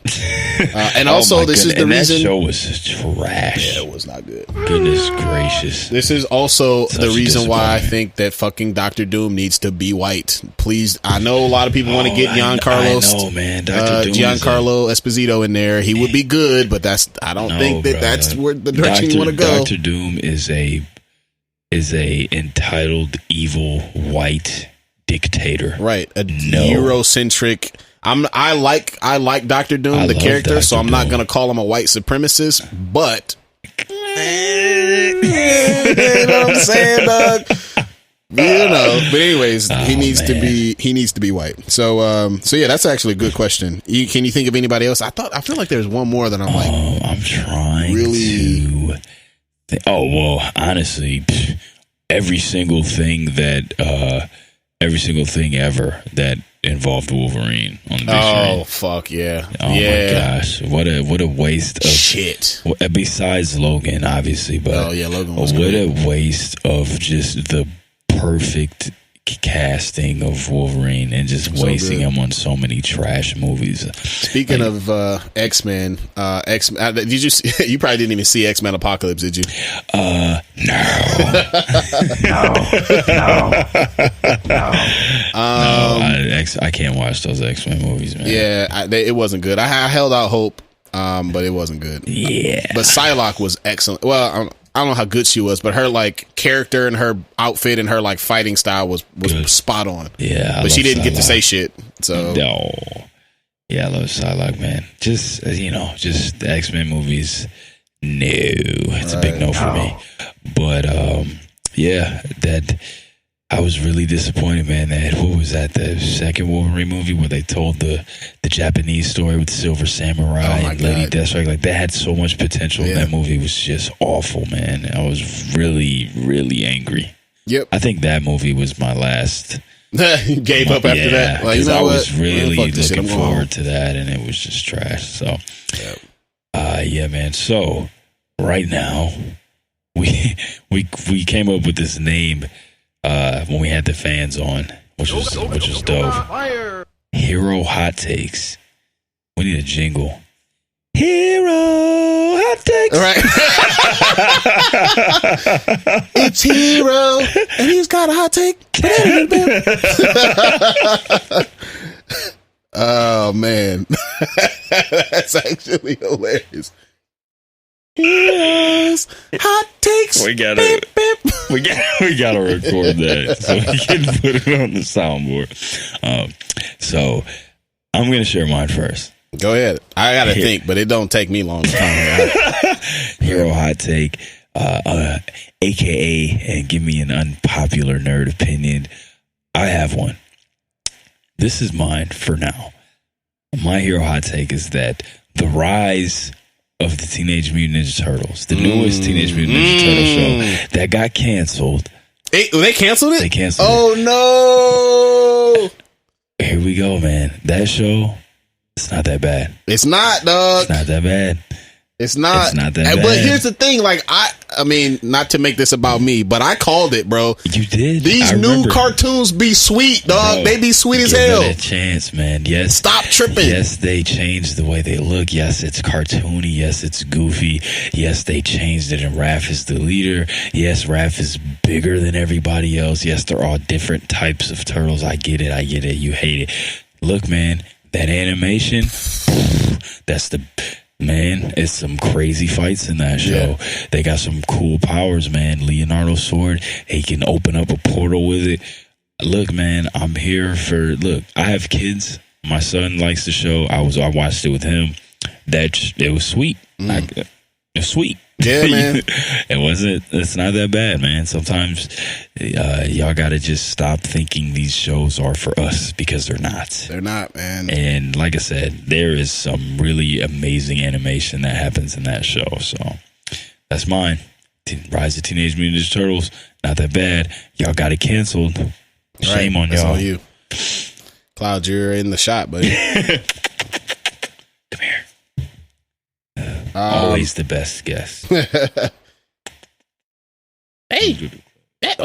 And also, this is the reason that show was trash. Yeah, it was not good. Goodness gracious. This is also Such the reason why I disappointment. think that fucking Doctor Doom needs to be white. Please, I know a lot of people want to get Giancarlo Esposito in there. He would be good, but I don't think that's where the direction you want to go. Doctor Doom is a entitled evil white dictator, right? Eurocentric. I like Doctor Doom, the character, Dr. so I'm not Doom. gonna call him a white supremacist, but you know what I'm saying, dog? But anyways, he needs to be white. So yeah, that's actually a good question. Can you think of anybody else? I feel like there's one more that I'm like, I'm trying really. Honestly, every single thing ever that involved Wolverine on the big screen. Oh fuck yeah! Oh my gosh, what a waste of shit. Besides Logan, obviously, but Logan was what great. a waste of just the perfect casting of Wolverine and just wasting him on so many trash movies. Speaking of X-Men, did you see, you probably didn't even see X-Men Apocalypse, did you? No. I can't watch those X-Men movies, man. Yeah, it wasn't good. I held out hope, but it wasn't good. Yeah. But Psylocke was excellent. Well, I don't know how good she was, but her like character and her outfit and her like fighting style was spot on. Yeah, but she didn't get to say shit. So no, yeah, I love Psylocke, man. Just just the X-Men movies. No, it's a big no for me. But yeah, that I was really disappointed, man. That what was that? The second Wolverine movie where they told the Japanese story with Silver Samurai and Lady Deathstrike. Like that had so much potential. Yeah. That movie was just awful, man. I was really, really angry. Yep. I think that movie was my last. You gave up after that. Like, I what? was really Shit, looking forward to that, and it was just trash. So, yeah, man. So right now, we came up with this name when we had the fans on, which was dope. Hero Hot Takes. We need a jingle. Hero Hot Takes. All right. It's Hero, and he's got a hot take. Oh man, that's actually hilarious. Heroes, hot takes. We gotta record that so we can put it on the soundboard. So I'm gonna share mine first. Go ahead. I gotta think, but it don't take me long. Hero Hot Take, AKA, and give me an unpopular nerd opinion. I have one. This is mine for now. My Hero Hot Take is that the rise of the Teenage Mutant Ninja Turtles, the newest Teenage Mutant Ninja Turtle show that got canceled. They canceled it? They canceled it. Oh no. Here we go, man. That show, it's not that bad. It's not, dog. It's not that bad. It's not that bad. But here's the thing, like I mean, not to make this about me, but I called it, bro. You did. These new cartoons be sweet, dog. Bro, they be sweet as hell. Give it a chance, man. Yes. Stop tripping. Yes, they changed the way they look. Yes, it's cartoony. Yes, it's goofy. Yes, they changed it, and Raph is the leader. Yes, Raph is bigger than everybody else. Yes, they're all different types of turtles. I get it. You hate it. Look, man, that animation, that's the... Man, it's some crazy fights in that show. Yeah. They got some cool powers, man. Leonardo's sword, he can open up a portal with it. Look, man, I'm here for... Look, I have kids. My son likes the show. I watched it with him. It was sweet. It was sweet. Yeah, man. It's not that bad, man. Sometimes y'all got to just stop thinking these shows are for us, because they're not. They're not, man. And like I said, there is some really amazing animation that happens in that show. So that's mine. Rise of Teenage Mutant Ninja Turtles, not that bad. Y'all got it canceled. Shame on y'all. That's all you. Cloud, you're in the shot, buddy. Come here. Always the best guest. Hey. You got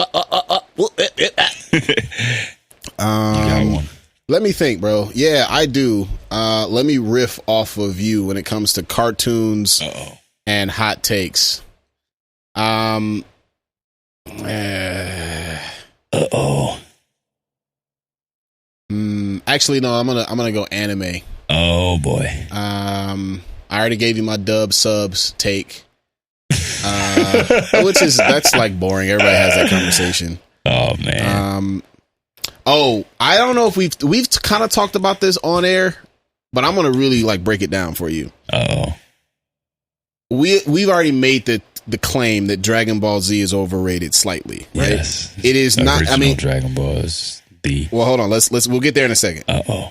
one. Let me think, bro. Yeah, I do. Let me riff off of you when it comes to cartoons and hot takes. Uh-oh. Actually, no. I'm gonna go anime. Oh boy. I already gave you my dub subs take, that's like boring. Everybody has that conversation. Oh man. I don't know if we've kind of talked about this on air, but I'm gonna really like break it down for you. We've already made the claim that Dragon Ball Z is overrated slightly, right? Yes, it is not. I mean, Dragon Ball is the. Well, hold on. We'll get there in a second.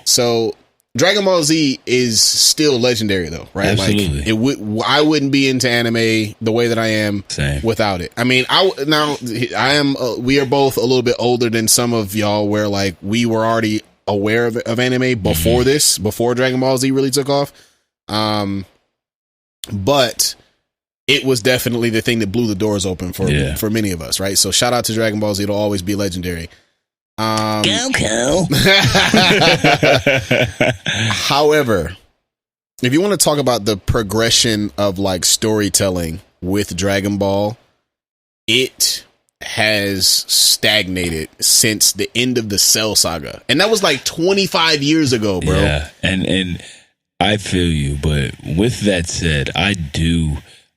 So Dragon Ball Z is still legendary, though, right? Absolutely. Like I wouldn't be into anime the way that I am without it. I mean, we are both a little bit older than some of y'all, where like we were already aware of anime before before Dragon Ball Z really took off. But it was definitely the thing that blew the doors open for many of us, right? So shout out to Dragon Ball Z. It'll always be legendary. Goku. However, if you want to talk about the progression of like storytelling with Dragon Ball, it has stagnated since the end of the Cell Saga, and that was like 25 years ago, bro. Yeah, and I feel you, but with that said, I'm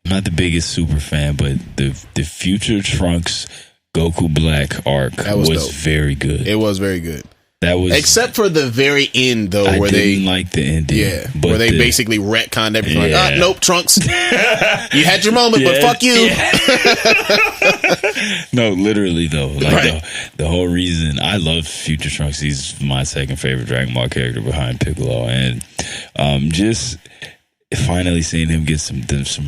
not the biggest super fan, but the Future Trunks Goku Black arc was very good. It was very good. That was, except for the very end, though, where they didn't like the ending. Yeah, but where they basically retconned everything. Yeah. Like, nope, Trunks. You had your moment, but fuck you. Yeah. No, literally though, like the whole reason I love Future Trunks. He's my second favorite Dragon Ball character behind Piccolo, and just finally seeing him get some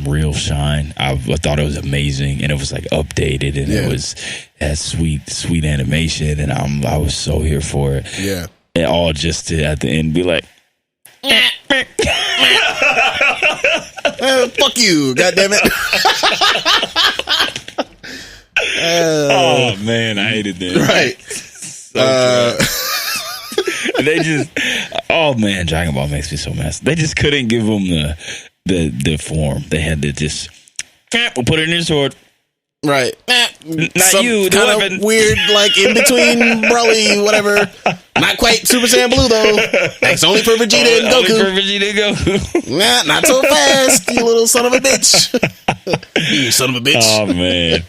real shine, I thought it was amazing, and it was like updated, and it had sweet animation, and I was so here for it. Yeah, and all just to at the end be like, fuck you, goddammit. Oh man, I hated that. Right. They just, oh man, Dragon Ball makes me so mad. They just couldn't give him the form. They had to just, we'll put it in his sword. Right. Not some you, the kind weapon. Of weird, like in between Broly, whatever. Not quite Super Saiyan Blue though. That's only for Vegeta and Goku. Only for Vegeta and Goku. Nah, not so fast, you little son of a bitch. You son of a bitch. Oh man.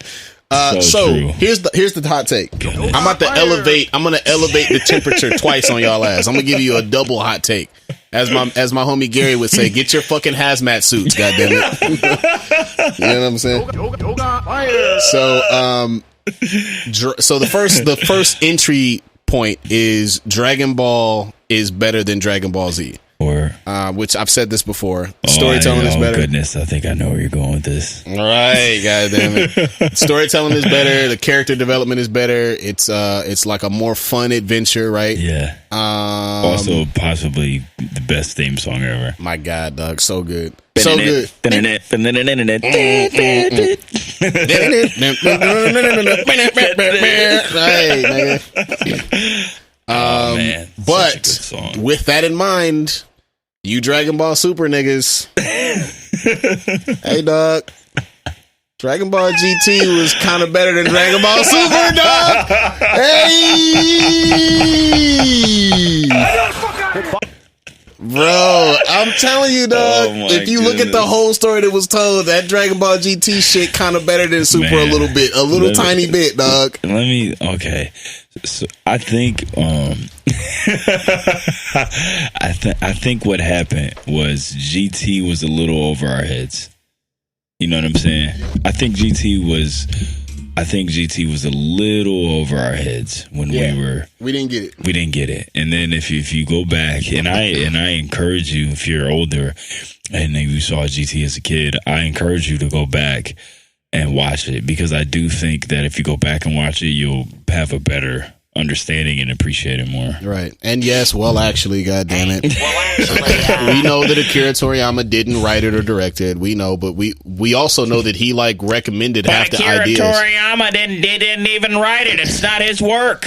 So here's the hot take. I'm about to elevate. I'm gonna elevate the temperature twice on y'all ass. I'm gonna give you a double hot take, as my homie Gary would say. Get your fucking hazmat suits, goddammit. You know what I'm saying? So the first entry point is Dragon Ball is better than Dragon Ball Z. Of for which I've said this before. Storytelling is better. Oh goodness, I think I know where you're going with this. All right, goddamn it. Storytelling is better. The character development is better. It's like a more fun adventure, right? Yeah. Also, possibly the best theme song ever. My God, dog, so good, so good. Right, nigga. Oh man! But with that in mind, you Dragon Ball Super niggas, hey dog, Dragon Ball GT was kind of better than Dragon Ball Super, dog. Hey, bro, I'm telling you, dog. If you look at the whole story that was told, that Dragon Ball GT shit kind of better than Super a little bit, tiny bit, dog. Okay. So I think I think what happened was GT was a little over our heads. You know what I'm saying? I think GT was a little over our heads when we didn't get it. We didn't get it. And then if you go back, and I encourage you, if you're older and you saw GT as a kid, I encourage you to go back and watch it, because I do think that if you go back and watch it, you'll have a better understanding and appreciate it more. Right. And yes, well, actually, goddamn it, we know that Akira Toriyama didn't write it or direct it. We know, but we also know that he recommended half the ideas. Akira Toriyama didn't even write it. It's not his work.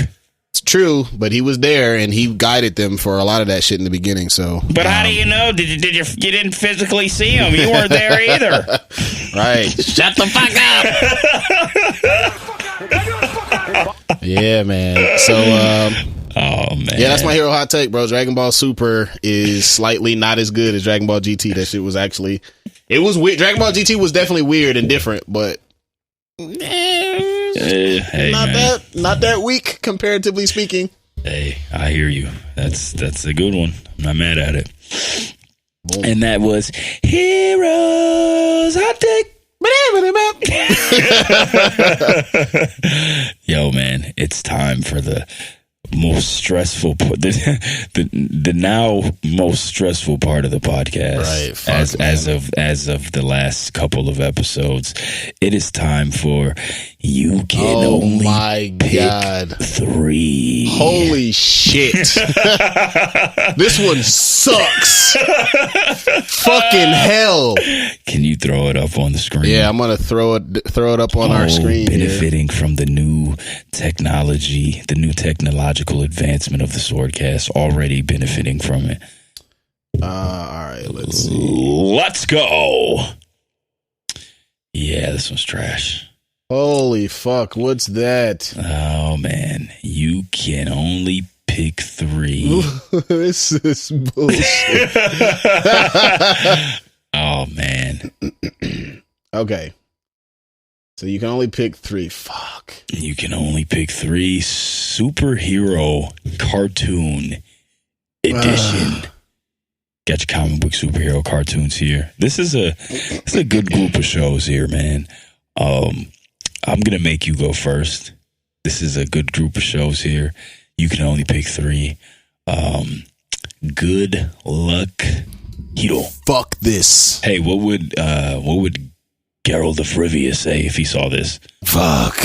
It's true, but he was there and he guided them for a lot of that shit in the beginning. So, but how do you know? You didn't physically see him? You weren't there either. Right? Shut the fuck up. Yeah, man. So, oh man, yeah, that's my hero hot take, bro. Dragon Ball Super is slightly not as good as Dragon Ball GT. That shit was actually, it was weird. Dragon Ball GT was definitely weird and different, but. Hey, not that weak comparatively speaking. Hey, I hear you. That's a good one. I'm not mad at it. Boom. And that was Heroes Hot Take. Yo, man, it's time for the most stressful the now most stressful part of the podcast, right? As of the last couple of episodes, it is time for you can only pick 3. Holy shit. This one sucks. Fucking hell. Can you throw it up on the screen? Yeah, I'm gonna throw it up on our screen. Benefiting from the new technology, the new technological advancement of the SwordCast, already benefiting from it. All right, let's see. Let's go. Yeah, this one's trash. Holy fuck, what's that? Oh man, you can only pick 3. This is bullshit. Oh man. Okay. So you can only pick 3. Fuck. You can only pick 3 superhero cartoon edition. Got your comic book superhero cartoons here. This is a good group of shows here, man. I'm gonna make you go first. This is a good group of shows here. You can only pick 3. Good luck, Hiro. Fuck this. Hey, what would Geralt of Rivia say if he saw this? Fuck.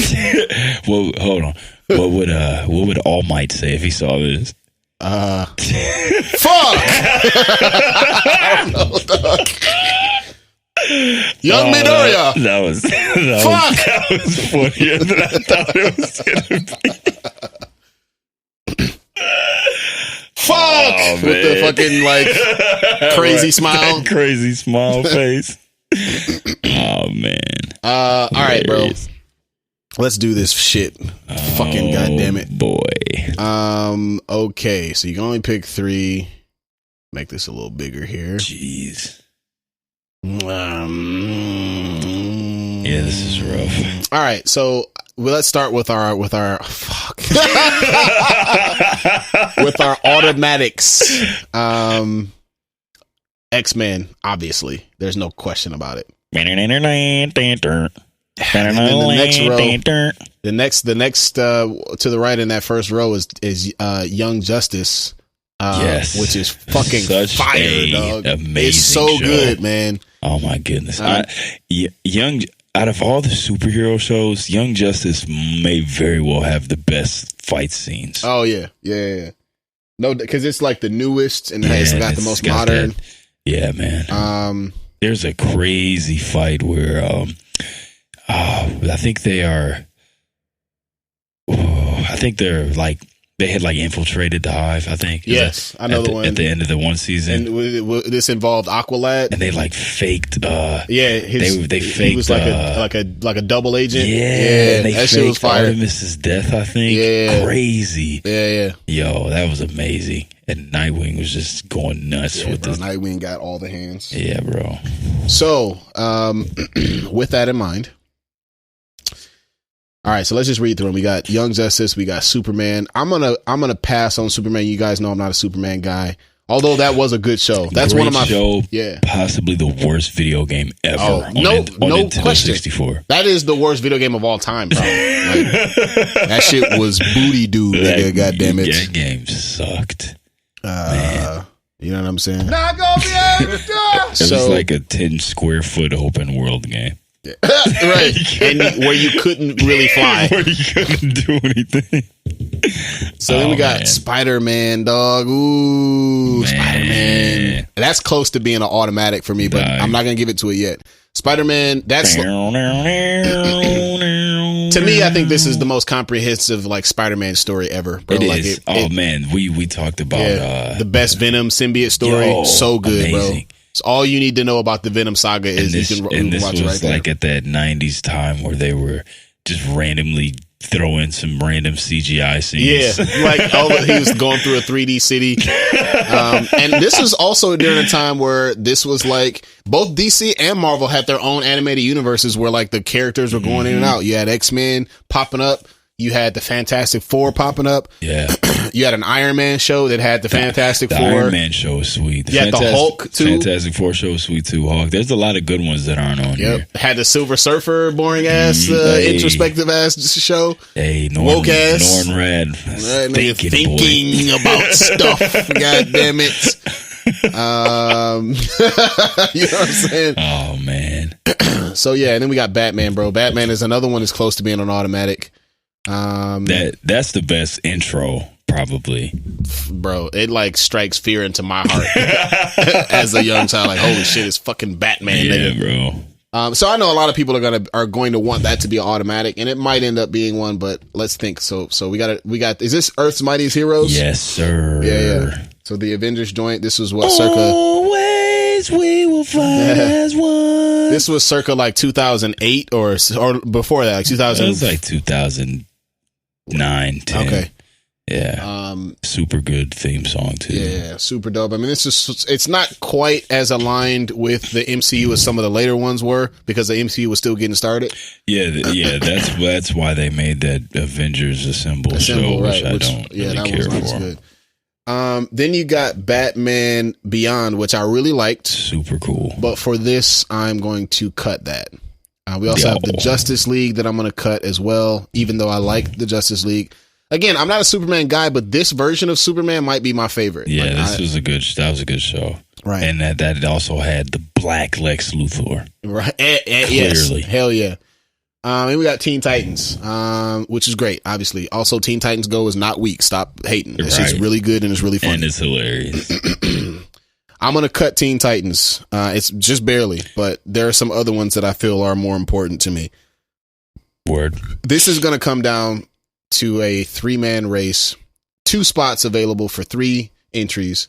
Well, hold on. What would All Might say if he saw this? Fuck. I don't know, dog. Young Midoriya. That was funnier than I thought it was gonna be. Fuck! Oh, with the fucking crazy smile. That crazy smile face. Oh man. All right, bro. Let's do this shit. Fucking goddamn it, boy. Okay, so you can only pick 3. Make this a little bigger here. Jeez. Yeah, this is rough. All right, so let's start with our fuck with our automatics. X-Men, obviously, there's no question about it. And then the next to the right in that first row is Young Justice. Yes, which is fucking Such fire, a dog. amazing It's so show. good, man. Oh my goodness! Young out of all the superhero shows, Young Justice may very well have the best fight scenes. Oh yeah. No, because it's like the newest and it's got the most modern. Yeah, man. There's a crazy fight where I think they're like they had like infiltrated the hive. I think. Yes, I know the one at the end of the one season. And this involved Aqualad, and they like faked. They faked. He was like a double agent. Yeah, and they that shit was faked fire. Artemis's death. I think. Yeah, crazy. Yeah. Yo, that was amazing. And Nightwing was just going nuts with this. Nightwing got all the hands. Yeah, bro. So, with that in mind. All right, so let's just read through them. We got Young Justice, we got Superman. I'm gonna pass on Superman. You guys know I'm not a Superman guy, although that was a good show. That's Great one of my show. Yeah, possibly the worst video game ever. Oh, no question. 64. That is the worst video game of all time. Probably. That shit was booty doo, nigga. God damn it. That game sucked. Man. You know what I'm saying? Not gonna be able to do it. It was like a 10 square foot open world game. Right, and where you couldn't really fly, where you couldn't do anything. So then we got Spider-Man, dog. Ooh, Spider-Man. That's close to being an automatic for me, but I'm not gonna give it to it yet. Spider-Man. That's to me. I think this is the most comprehensive like Spider-Man story ever. Bro. It like is. Man, we talked about the best Venom symbiote story. So good, amazing. Bro. So all you need to know about the Venom saga is you can watch it right there. Like at that 90s time where they were just randomly throwing some random CGI scenes. Yeah, like he was going through a 3D city. And this was also during a time where this was like both DC and Marvel had their own animated universes where like the characters were going in and out. You had X-Men popping up. You had the Fantastic Four popping up. Yeah. You had an Iron Man show that had the Fantastic Four. The Iron Man show is sweet. You had the Hulk, too. Fantastic Four show is sweet, too. Hulk. There's a lot of good ones that aren't on here. Had the Silver Surfer, boring-ass, introspective-ass show. Hey, woke-ass. Norn Rad. Thinking about stuff. God damn it. You know what I'm saying? Oh, man. So, yeah, and then we got Batman, bro. Batman is another one that's close to being an automatic. That's the best intro, probably, bro. It like strikes fear into my heart as a young child. Like, holy shit, it's fucking Batman, nigga. Bro. So I know a lot of people are going to want that to be an automatic, and it might end up being one. But let's think. So we got. Is this Earth's Mightiest Heroes? Yes, sir. Yeah. So the Avengers joint. This was what circa. Always we will fight as one. This was circa like 2008 or before that, like 2000. It was like 2009, 10. Okay. Yeah. Super good theme song too. Yeah, super dope. I mean, it's not quite as aligned with the MCU as some of the later ones were because the MCU was still getting started. Yeah, that's why they made that Avengers Assemble show, right, which I don't really care for. Good. Then you got Batman Beyond, which I really liked. Super cool. But for this, I'm going to cut that. We also have the Justice League that I'm going to cut as well, even though I like the Justice League. Again, I'm not a Superman guy, but this version of Superman might be my favorite. Yeah, that was a good show. Right. And that also had the black Lex Luthor. Right. Clearly. Yes. Hell yeah. And we got Teen Titans, which is great, obviously. Also, Teen Titans Go is not weak. Stop hating. It's just really good and it's really fun. And it's hilarious. I'm going to cut Teen Titans. It's just barely, but there are some other ones that I feel are more important to me. Word. This is going to come down to a 3-man race, 2 spots available for 3 entries.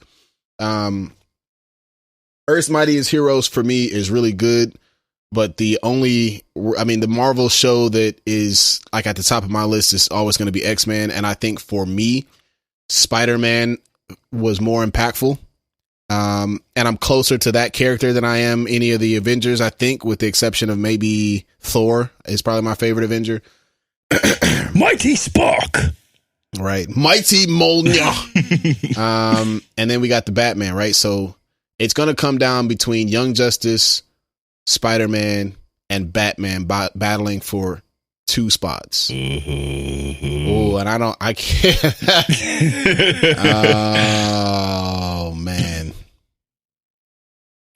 Earth's Mightiest Heroes for me is really good, but the Marvel show that is like at the top of my list is always going to be X-Men. And I think for me, Spider-Man was more impactful. And I'm closer to that character than I am any of the Avengers, I think, with the exception of maybe Thor is probably my favorite Avenger. Mighty Spock. Right. Mighty Mjolnir. And then we got the Batman, right? So it's going to come down between Young Justice, Spider-Man, and Batman battling for 2 spots. Oh, and I can't. Oh man,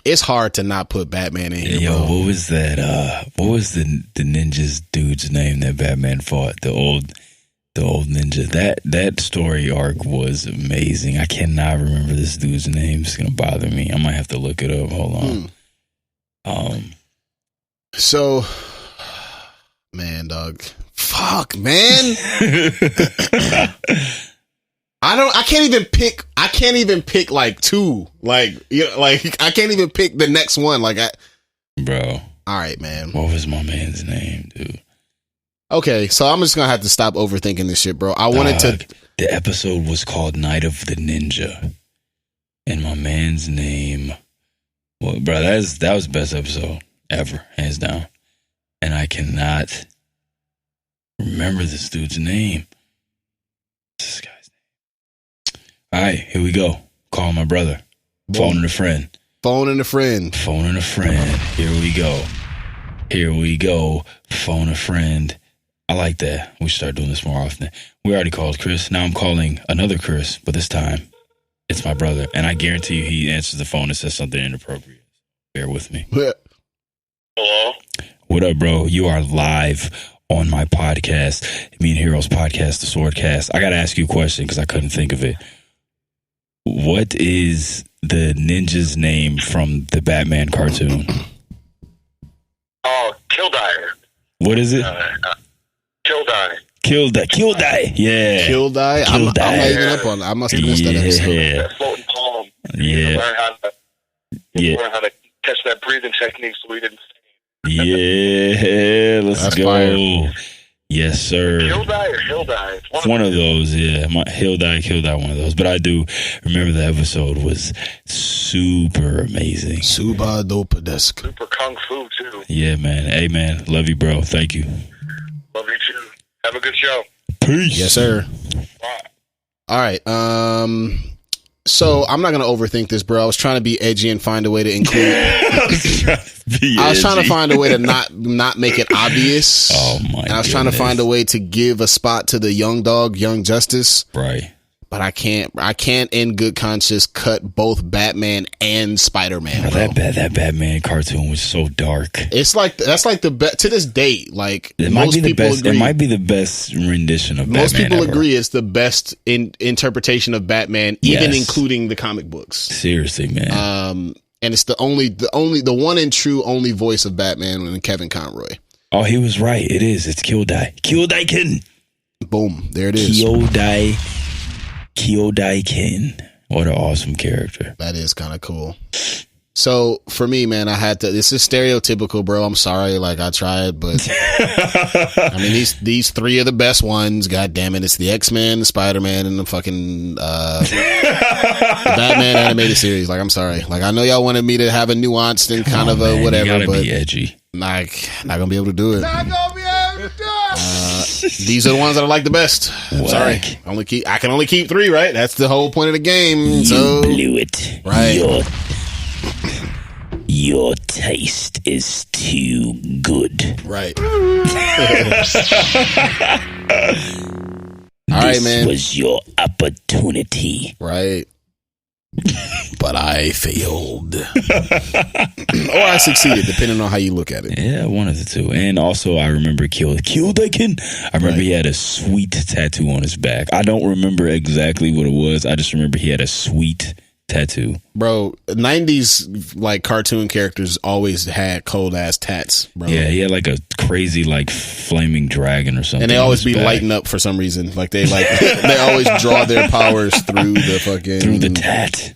it's hard to not put Batman in here. Yo, bro. what was that? What was the ninja's dude's name that Batman fought? The old ninja. That story arc was amazing. I cannot remember this dude's name. It's gonna bother me. I might have to look it up. Hold on. So, man, dog. Fuck, man. I can't even pick like 2. Like, you know, like I can't even pick the next one. Like Bro. All right, man. What was my man's name, dude? Okay, so I'm just gonna have to stop overthinking this shit, bro. I wanted to. The episode was called Night of the Ninja, and my man's name. Well, bro, that was the best episode ever, hands down. And I cannot remember this dude's name. What's this guy's name? All right, here we go. Call my brother. Phoning a friend. Phoning a friend. Phoning a friend. Here we go. Here we go. Phone a friend. I like that. We should start doing this more often. We already called Chris. Now I'm calling another Chris, but this time it's my brother. And I guarantee you he answers the phone and says something inappropriate. Bear with me. Hello? What up, bro? You are live on my podcast, Me and Heroes podcast, the SwordCast. I got to ask you a question because I couldn't think of it. What is the ninja's name from the Batman cartoon? Oh, Kildare. What is it? Kildare. Kildare. Yeah. Kildare. I'm not even up on. I must have missed that episode. That floating palm. Yeah. Learn how to catch that breathing technique so we didn't. Yeah. Let's go. Fire. Yes, sir. Kildare or Hildai? It's one of those, yeah. Hildai, one of those. But I do remember the episode was super amazing. Super dope-a-desk. Super kung fu, too. Yeah, man. Hey, man. Love you, bro. Thank you. Love you, too. Have a good show. Peace. Yes, sir. Bye. All right. So I'm not gonna overthink this, bro. I was trying to be edgy and find a way to include. I was trying to find a way to not make it obvious. Oh my! And I was trying to find a way to give a spot to the young dog, Young Justice. Right. But I can't in good conscience cut both Batman and Spider-Man. Bro. That Batman cartoon was so dark. It's like that's like the best to this date. Like it might be the best. It might be the best rendition of most Batman. Most people ever. agree it's the best interpretation of Batman, even including the comic books. Seriously, man. And it's the one and true only voice of Batman and Kevin Conroy. Oh, he was right. It is. It's Kildaikin. Boom. There it is. Kildaikin. What an awesome character. That is kind of cool. So for me, man, I had to. This is stereotypical, bro. I'm sorry. Like I tried, but I mean these 3 are the best ones. God damn it! It's the X-Men, the Spider-Man, and the fucking the Batman animated series. Like I'm sorry. Like I know y'all wanted me to have a nuanced and kind of a whatever, you gotta but be edgy. Like not gonna be able to do it. Not gonna be able to do it. These are the ones that I like the best. Sorry, I can only keep 3, right? That's the whole point of the game. So You blew it. right. Your taste is too good. Right. All right, man. This was your opportunity. Right. But I failed. Or I succeeded, depending on how you look at it. Yeah, one of the two. And also, I remember Kildaikin. I remember he had a sweet tattoo on his back. I don't remember exactly what it was. I just remember he had a sweet tattoo. Bro, 90s like cartoon characters always had cold ass tats, bro. Yeah, he had like a crazy like flaming dragon or something. And they on always his be back. lighting up for some reason. Like they always draw their powers through the fucking Through the tat.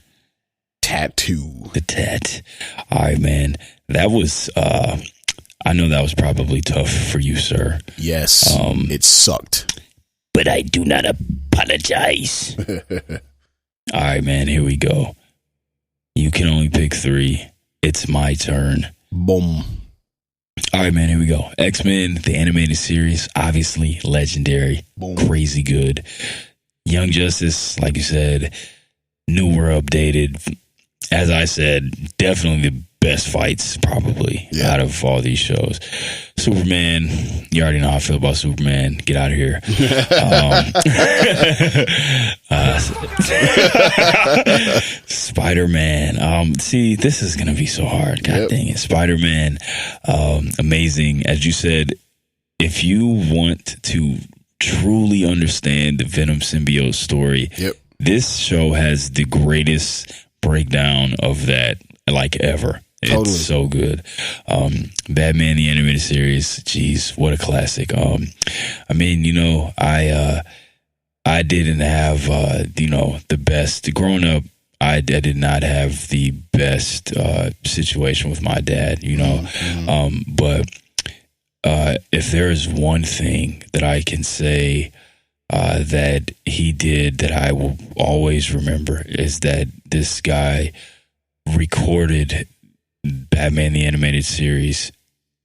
Tattoo. The tat. All right, man. That was I know that was probably tough for you, sir. Yes. It sucked. But I do not apologize. All right, man, here we go. You can only pick 3. It's my turn. Boom. All right, man, here we go. X-Men, the animated series, obviously legendary. Boom. Crazy good. Young Justice, like you said, newer, updated. As I said, definitely the best fights probably out of all these shows. Superman, you already know how I feel about Superman. Get out of here. Spider-Man. See, this is gonna be so hard. God dang it. Spider-Man, amazing. As you said, if you want to truly understand the Venom symbiote story, this show has the greatest breakdown of that like ever. It's so good. Batman the Animated Series, geez, what a classic. I mean, you know, I didn't have the best growing up. I did not have the best situation with my dad, you know. But if there is one thing that I can say that he did that I will always remember is that this guy recorded Batman the Animated Series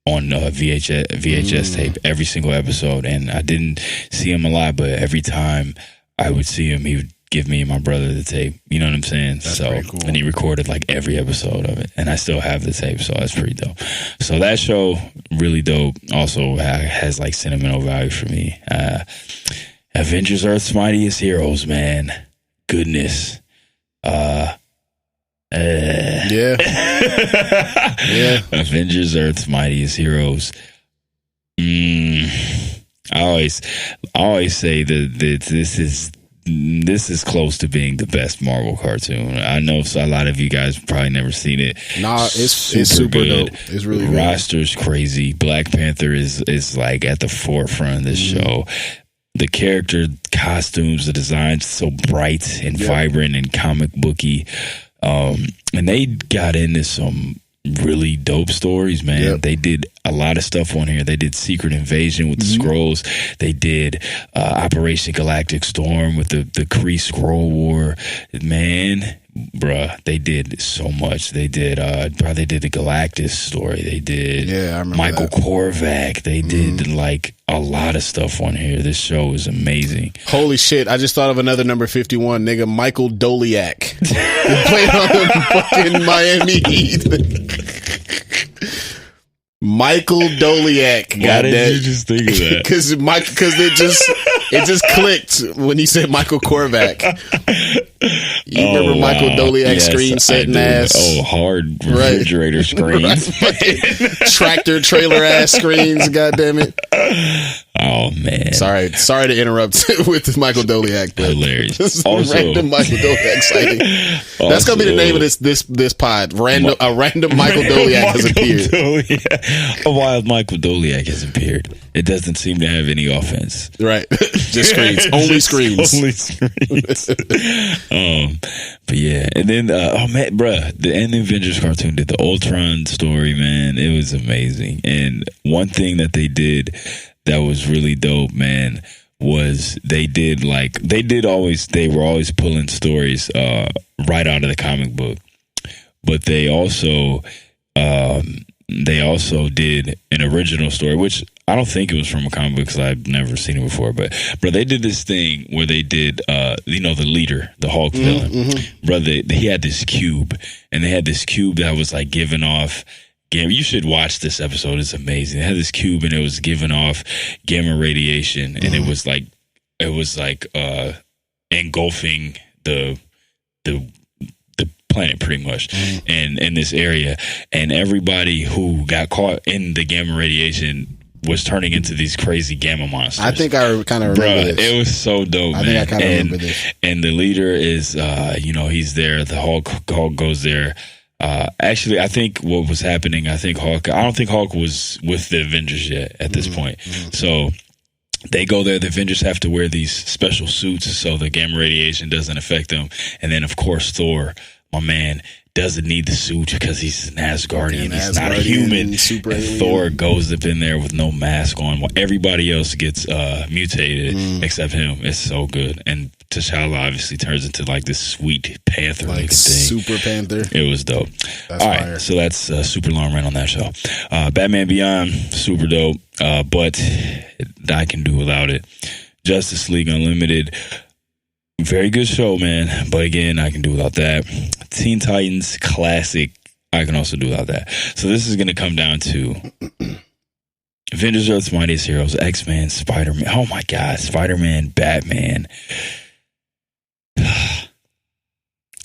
on VHS tape, every single episode. And I didn't see him a lot, but every time I would see him, he would give me and my brother the tape. You know what I'm saying? That's so pretty cool. And he recorded like every episode of it, and I still have the tape, so that's pretty dope. So that show, really dope. Also has like sentimental value for me. Avengers Earth's Mightiest Heroes, man. Goodness. Yeah. Avengers Earth's Mightiest Heroes. I always say that this is close to being the best Marvel cartoon. I know a lot of you guys probably never seen it. Nah, it's super good. dope. It's really good. Roster's crazy. Black Panther is like at the forefront of this show. The character costumes, the designs, so bright and vibrant and comic booky. And they got into some really dope stories, man. They did a lot of stuff on here. They did Secret Invasion with the Skrulls. They did Operation Galactic Storm with the Kree Skrull War. Man, bruh, they did so much. They did they did the Galactus story. They did I remember Michael that. Korvac. They did like a lot of stuff on here. This show is amazing. Holy shit, I just thought of another number 51, nigga, Michael Doleac. He played on the fucking Miami Heat. Michael Doleac. Why did you just think of that? Because it just clicked when he said Michael Korvac. You remember Michael Doleac screen setting ass? Oh, hard refrigerator screens. Tractor trailer ass screens, goddammit. Oh man. Sorry to interrupt with Michael Doleac, but Hilarious. Also, random Michael Doleac sighting. That's gonna be the name of this pod. A random Michael Doleac has appeared. A wild Michael Doleac has appeared. It doesn't seem to have any offense. Right. Just screens. Only screens. Only screens. But yeah, and then man, bruh, the Avengers cartoon did the Ultron story, man. It was amazing. And one thing that they did that was really dope, man, was they were always pulling stories right out of the comic book. But they also did an original story, which I don't think it was from a comic book because I've never seen it before. But they did this thing where they did, the leader, the Hulk villain. He had this cube, and they had this cube that was like giving off gamma. You should watch this episode; it's amazing. They had this cube, and it was giving off gamma radiation, and it was like engulfing the planet pretty much, and in this area, and everybody who got caught in the gamma radiation was turning into these crazy gamma monsters. I think I kind of remember this. It was so dope, man. I think I kind of remember this. And the leader is, he's there. The Hulk goes there. Actually, I think what was happening, I don't think Hulk was with the Avengers yet at this point. So they go there. The Avengers have to wear these special suits so the gamma radiation doesn't affect them. And then, of course, Thor, my man, doesn't need the suit because he's an Asgardian. He's not a human. Super and alien. Thor goes up in there with no mask on while everybody else gets mutated except him. It's so good. And T'Challa obviously turns into like this sweet panther looking thing. Super Panther. It was dope. That's All fire. right, so that's super long run on that show. Batman Beyond, super dope, but I can do without it. Justice League Unlimited, very good show, man. But again, I can do without that. Teen Titans Classic I can also do without that. So this is going to come down to Avengers: Earth's Mightiest Heroes, X-Men, Spider-Man. Oh my God, Spider-Man, Batman,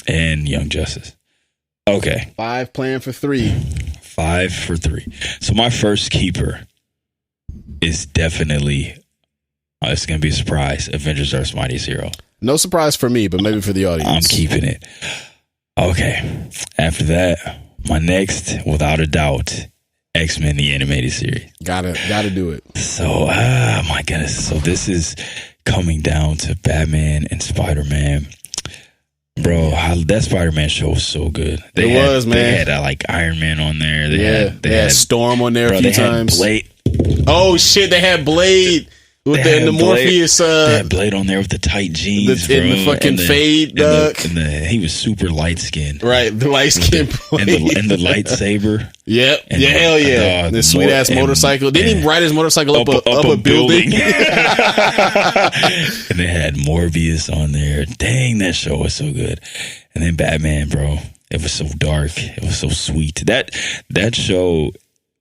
and Young Justice. Okay. 5 playing for 3. 5 for 3. So my first keeper is definitely, it's going to be a surprise, Avengers: Earth's Mightiest Hero. No surprise for me, but maybe for the audience. I'm keeping it. Okay. After that, my next, without a doubt, X-Men the animated series. Gotta do it. So, my goodness. So this is coming down to Batman and Spider-Man. Bro, that Spider-Man show was so good. It was, man. They had like Iron Man on there. They had Storm on there a few times. Blade. Oh shit, they had Blade with the Morpheus. They had Blade on there with the tight jeans, and the fucking fade duck. He was super light skinned. Right, the light skinned and the lightsaber. Yep. Yeah, hell yeah. The sweet ass motorcycle. Didn't he ride his motorcycle up a building? And they had Morbius on there. Dang, that show was so good. And then Batman, bro. It was so dark. It was so sweet. That show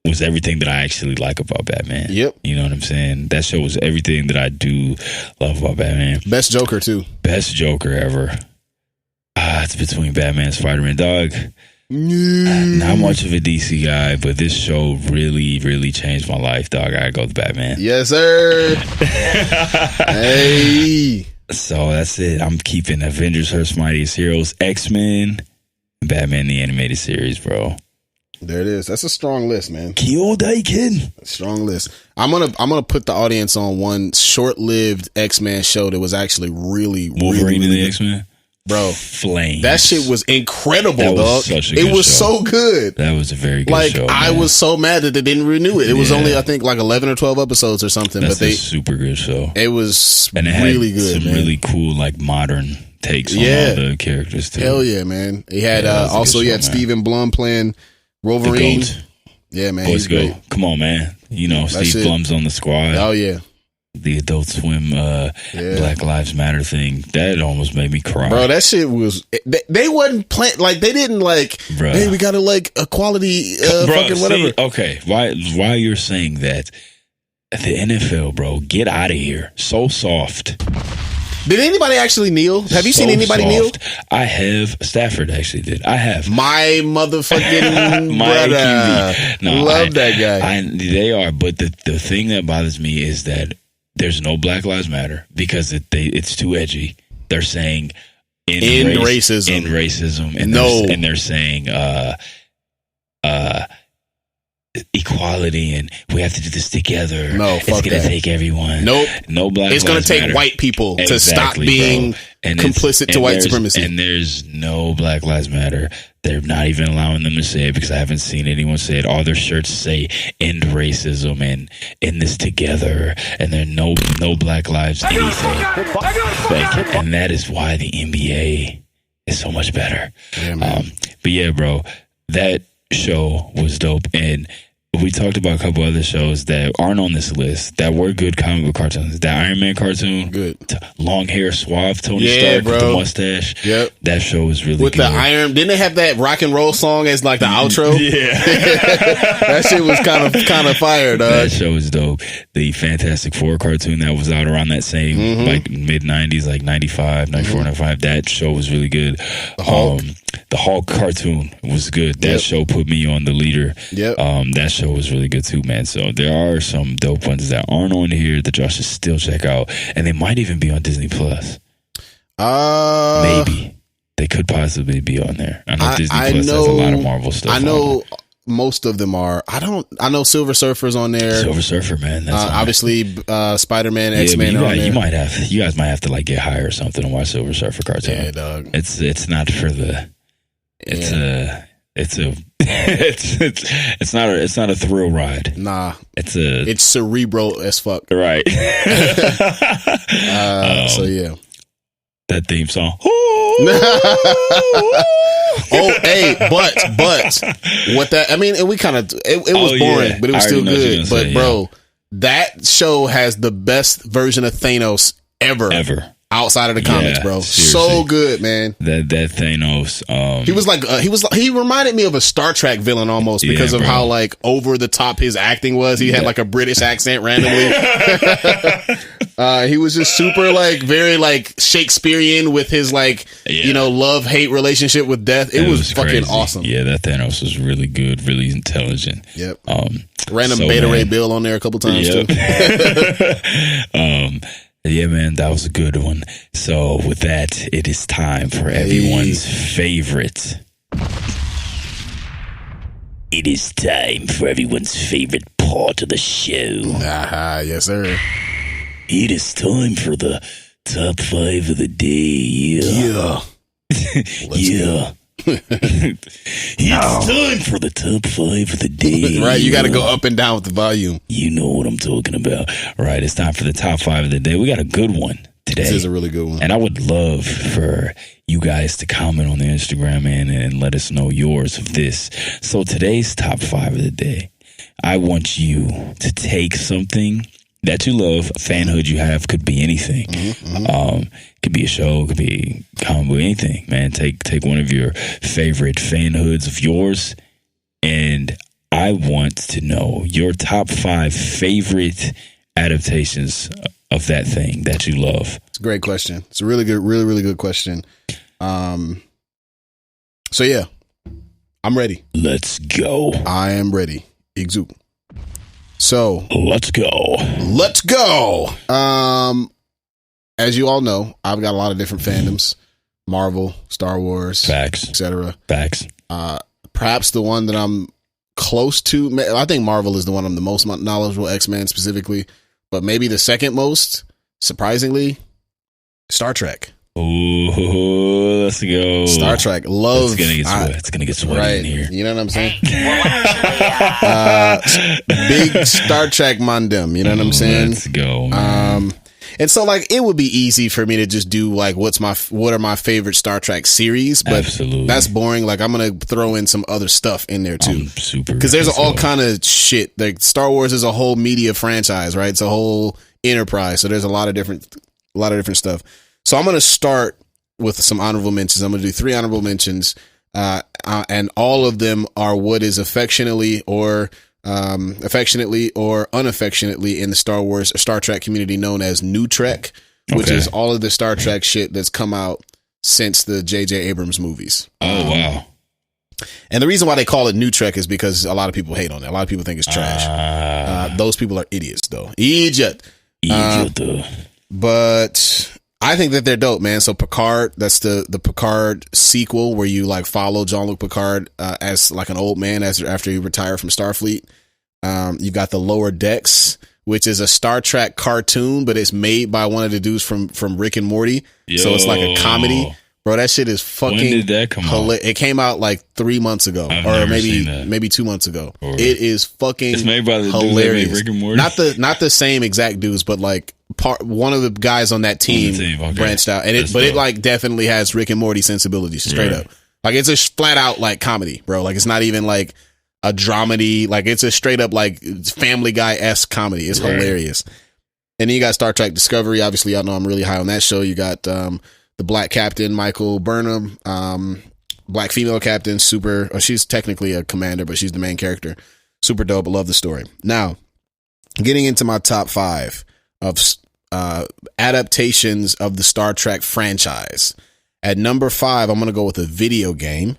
was everything that I actually like about Batman. Yep. You know what I'm saying? That show was everything that I do love about Batman. Best Joker, too. Best Joker ever. It's between Batman and Spider-Man, dog. Not much of a DC guy, but this show really, really changed my life, dog. I gotta go with Batman. Yes, sir. Hey. So that's it. I'm keeping Avengers: Earth's Mightiest Heroes, X-Men, and Batman the animated series, bro. There it is. That's a strong list, man. Kyodaiken. Strong list. I'm gonna put the audience on one short-lived X-Men show that was actually really Wolverine really, and the really X-Men. Bro, Flames. That shit was incredible, that dog. Was such a good it was show. so good. That was a very good show. I was so mad that they didn't renew it. It was only, I think, like 11 or 12 episodes or something. That's but a super good show. It was and it really had good. Some man. really cool, like modern takes on all the characters too. Hell yeah, man. He had also he had Stephen Blum playing Wolverine. Yeah, man. Boys go. Come on, man. You know, Steve Blum's on the squad. Oh yeah. The Adult Swim Black Lives Matter thing, that almost made me cry. Bro, that shit was they wasn't playing like they didn't like hey, we gotta like equality fucking whatever. Okay, why you're saying that the NFL, bro, get out of here. So soft. Did anybody actually kneel? Have you seen anybody kneel? I have. Stafford actually did. I have. My motherfucking brother. AQB. No, love that guy. They are, but the thing that bothers me is that there's no Black Lives Matter because it's too edgy. They're saying end racism, and they're saying equality, and we have to do this together. No, it's gonna take everyone. Nope, no Black. It's gonna take white people to stop being complicit to white supremacy. And there's no Black Lives Matter. They're not even allowing them to say it because I haven't seen anyone say it. All their shirts say "End racism" and "End this together," and there no Black Lives anything. And that is why the NBA is so much better. Yeah, man. But yeah, bro, that show was dope, and we talked about a couple other shows that aren't on this list that were good comic book cartoons. That Iron Man cartoon, good. Long hair, suave Tony Stark with the mustache. Yep, that show was really with good. The iron. Didn't they have that rock and roll song as like the outro? Yeah, that shit was kind of fire, dog. That show was dope. The Fantastic Four cartoon that was out around that same like mid 90s, like 95, 94, 95. That show was really good. The Hulk cartoon was good. That show put me on the leader. Yep. That show was really good too, man. So there are some dope ones that aren't on here that y'all should still check out, and they might even be on Disney Plus. Maybe they could possibly be on there. I know Disney Plus has a lot of Marvel stuff. I know most of them are. I know Silver Surfer's on there. Silver Surfer, man. That's obviously Spider-Man, X-Men are on there. You guys might have to like get high or something and watch Silver Surfer cartoon. Yeah, dog. It's not for the. It's not a thrill ride. Nah, it's cerebral as fuck. Right. So yeah, that theme song. Oh, hey, but what that? I mean, and we kind of it was boring, but it was still good. But bro, that show has the best version of Thanos ever. outside of the comics, bro. Seriously. So good, man. That Thanos. He reminded me of a Star Trek villain almost because of how like over the top his acting was. He had like a British accent randomly. He was just super like very like Shakespearean with his like love-hate relationship with death. It was fucking crazy. awesome. Yeah, that Thanos was really good, really intelligent. Yep. Random Beta Ray Bill on there a couple times too. Yeah, man, that was a good one. So with that, it is time for everyone's favorite. It is time for everyone's favorite part of the show. Yes, sir. It is time for the top 5 of the day. Yeah. It's time for the top 5 of the day. Right, you got to go up and down with the volume. You know what I'm talking about. Right, it's time for the top 5 of the day. We got a good one today. This is a really good one. And I would love for you guys to comment on the Instagram and let us know yours of this. So today's top 5 of the day, I want you to take something that you love, a fanhood you have, could be anything. Could be a show, could be comic book, anything, man. Take one of your favorite fanhoods of yours, and I want to know your top 5 favorite adaptations of that thing that you love. It's a great question. It's a really really good question. So yeah, I'm ready. Let's go. I am ready. Exu. So let's go. As you all know, I've got a lot of different fandoms: Marvel, Star Wars, Facts, etc. Facts. Perhaps the one that I'm close to, I think Marvel is the one I'm the most knowledgeable, X-Men specifically, but maybe the second most, surprisingly, Star Trek. Ooh, let's go. Star Trek. Love. It's gonna get sweaty right in here. You know what I'm saying? Big Star Trek mandem. You know what I'm saying? Let's go, man. And so like it would be easy for me to just do like what are my favorite Star Trek series, but Absolutely. That's boring. Like I'm gonna throw in some other stuff in there too, super, because there's all kind of shit. Like Star Wars is a whole media franchise, right? It's a whole enterprise, so there's a lot of different stuff. So I'm gonna start with some honorable mentions. I'm gonna do 3 honorable mentions, and all of them are what is affectionately or unaffectionately in the Star Trek community known as New Trek, which is all of the Star Trek shit that's come out since the J.J. Abrams movies. Oh, wow. And the reason why they call it New Trek is because a lot of people hate on it. A lot of people think it's trash. Those people are idiots, though. But I think that they're dope, man. So Picard, that's the Picard sequel where you like follow Jean-Luc Picard as like an old man after he retired from Starfleet. You got the Lower Decks, which is a Star Trek cartoon, but it's made by one of the dudes from Rick and Morty. So it's like a comedy. Bro, that shit is fucking. When did that come out? It came out like 3 months ago, or maybe 2 months ago. It is fucking. It's made by the hilarious. Dudes that made Rick and Morty. Not the same exact dudes, but like one of the guys on that team branched out, and it like definitely has Rick and Morty sensibilities, straight up. Like it's a flat out like comedy, bro. Like it's not even like a dramedy. Like it's a straight up like Family Guy-esque comedy. It's hilarious. And then you got Star Trek Discovery. Obviously, y'all know I'm really high on that show. You got the black captain, Michael Burnham, black female captain, she's technically a commander, but she's the main character. Super dope. I love the story. Now, getting into my top 5 of adaptations of the Star Trek franchise. At number 5, I'm going to go with a video game.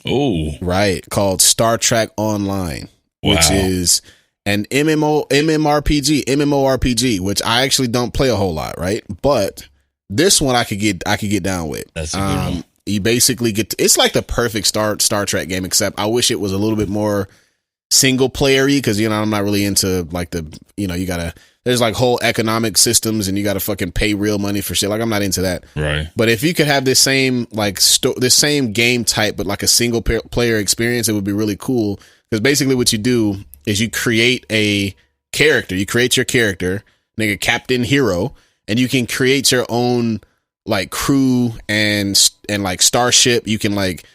Oh. Right. Called Star Trek Online, which is an MMORPG, which I actually don't play a whole lot, right? But this one I could get down with. That's a good one. You basically it's like the perfect Star Trek game, except I wish it was a little bit more single playery, because I'm not really into like there's like whole economic systems and you gotta fucking pay real money for shit. Like I'm not into that. Right. But if you could have this same like this same game type but like a single player experience, it would be really cool. Because basically what you do is you create a character. You create your character, nigga, captain, hero. And you can create your own like crew and like starship. You can like,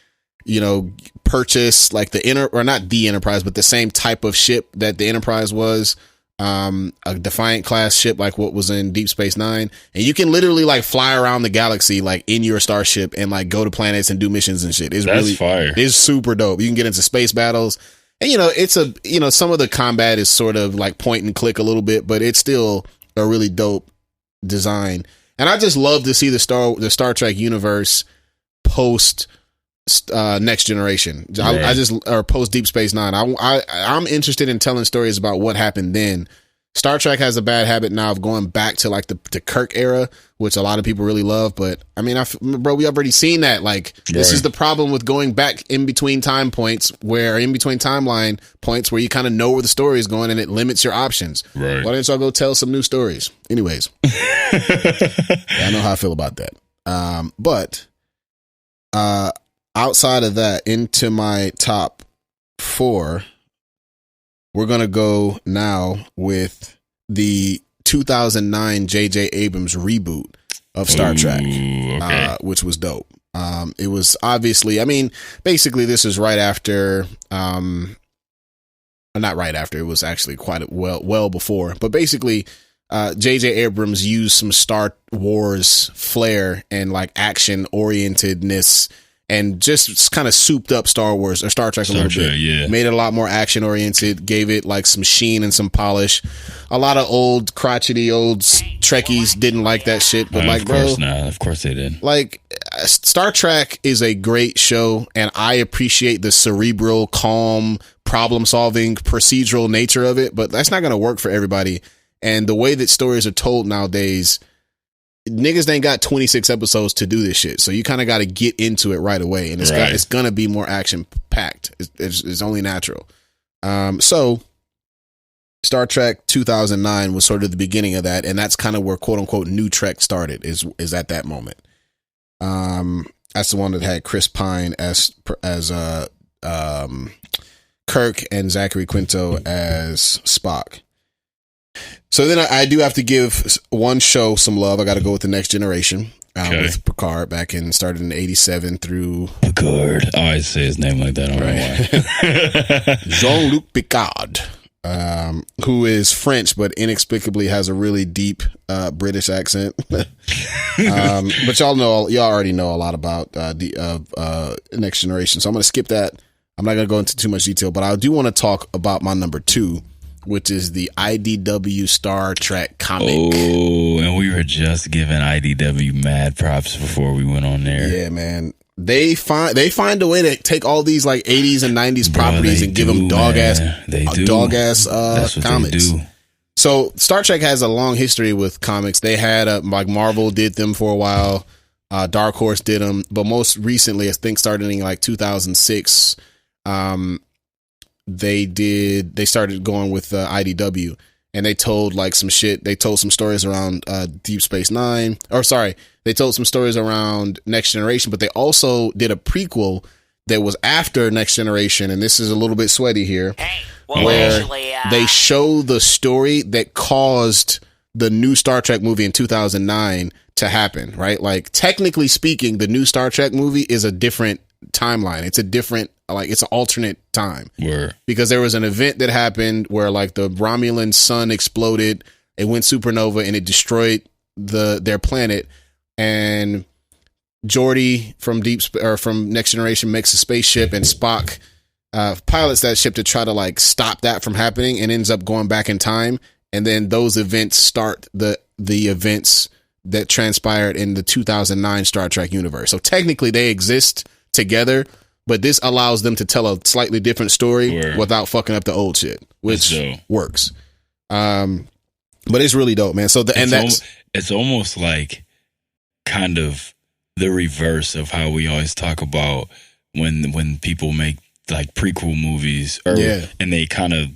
purchase like not the Enterprise, but the same type of ship that the Enterprise was. a Defiant class ship like what was in Deep Space Nine, and you can literally like fly around the galaxy like in your starship and like go to planets and do missions and shit. That's really fire. It's super dope. You can get into space battles, and some of the combat is sort of like point and click a little bit, but it's still a really dope design. And I just love to see the Star Trek universe post Next Generation. Right. Or post Deep Space Nine. I'm interested in telling stories about what happened then. Star Trek has a bad habit now of going back to like the Kirk era, which a lot of people really love. But I mean, bro, we already seen that. Like, this is the problem with going back in between timeline points where you kind of know where the story is going and it limits your options. Right. Why don't y'all go tell some new stories? Anyways, I know how I feel about that. But outside of that, into my top 4. We're going to go now with the 2009 J.J. Abrams reboot of Star Trek, which was dope. It was obviously, I mean, basically this is right after, not right after, it was actually quite well before, but basically J.J. Abrams used some Star Wars flair and like action orientedness and just kind of souped up Star Wars or Star Trek a little bit. Yeah. Made it a lot more action oriented, gave it like some sheen and some polish. A lot of old crotchety old Trekkies didn't like that shit, but like, bro, of course they did. Like, Star Trek is a great show, and I appreciate the cerebral, calm, problem solving, procedural nature of it, but that's not going to work for everybody. And the way that stories are told nowadays, niggas ain't got 26 episodes to do this shit, so you kind of got to get into it right away, and it's gonna be more action packed. It's only natural. So Star Trek 2009 was sort of the beginning of that, and that's kind of where quote unquote new Trek started. Is at that moment. That's the one that had Chris Pine as Kirk and Zachary Quinto as Spock. So then I do have to give one show some love. I got to go with the Next Generation with Picard started in 87 through Picard. I always say his name like that. I don't know why. Jean-Luc Picard, who is French but inexplicably has a really deep British accent. But y'all already know a lot about the Next Generation, so I'm going to skip that. I'm not going to go into too much detail, but I do want to talk about my number 2. Which is the IDW Star Trek comic. Oh, and we were just giving IDW mad props before we went on there. Yeah, man. They find a way to take all these like 80s and 90s properties and give them dog ass comics. They do. So Star Trek has a long history with comics. They had like Marvel did them for a while. Dark Horse did them, but most recently, I think starting in like 2006, they started going with IDW, and they told like some shit. They told some stories around Deep Space Nine, they told some stories around Next Generation, but they also did a prequel that was after Next Generation, and this is a little bit sweaty here, where they show the story that caused the new Star Trek movie in 2009 to happen, right? Like, technically speaking, the new Star Trek movie is a different timeline. It's a different, like, it's an alternate time. Because there was an event that happened where like the Romulan sun exploded, it went supernova, and it destroyed their planet, and Geordi from Next Generation makes a spaceship, and Spock pilots that ship to try to like stop that from happening, and ends up going back in time, and then those events start the events that transpired in the 2009 Star Trek universe. So technically they exist together, but this allows them to tell a slightly different story without fucking up the old shit, which works. But it's really dope, man. So it's almost like kind of the reverse of how we always talk about when people make like prequel movies, and they kind of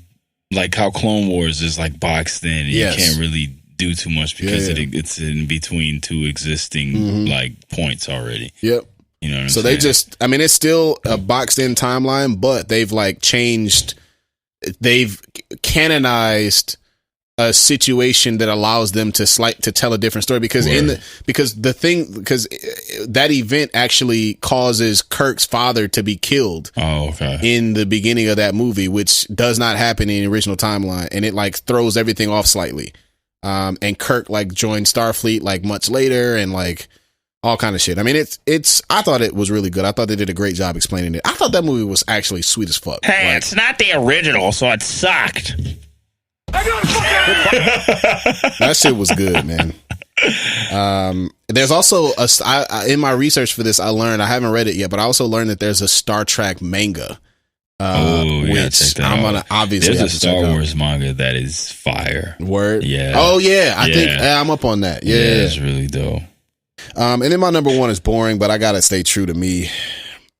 like how Clone Wars is like boxed in, and you can't really do too much because it's in between two existing like points already. Yep. You know what I'm saying? They just, I mean, it's still a boxed in timeline, but they've like changed, they've canonized a situation that allows them to tell a different story because that event actually causes Kirk's father to be killed. Oh, okay. In the beginning of that movie, which does not happen in the original timeline, and it like throws everything off slightly. And Kirk like joined Starfleet like much later, and like all kind of shit. I mean, it's. I thought it was really good. I thought they did a great job explaining it. I thought that movie was actually sweet as fuck. Hey, like, it's not the original, so it sucked. that shit was good, man. There's also in my research for this, I learned, I haven't read it yet, but I also learned that there's a Star Trek manga. Which I'm gonna obviously there's a Star Wars manga that is fire. Word. Yeah. Oh yeah. I think I'm up on that. Yeah. It's really dope. And then my number one is boring, but I gotta stay true to me.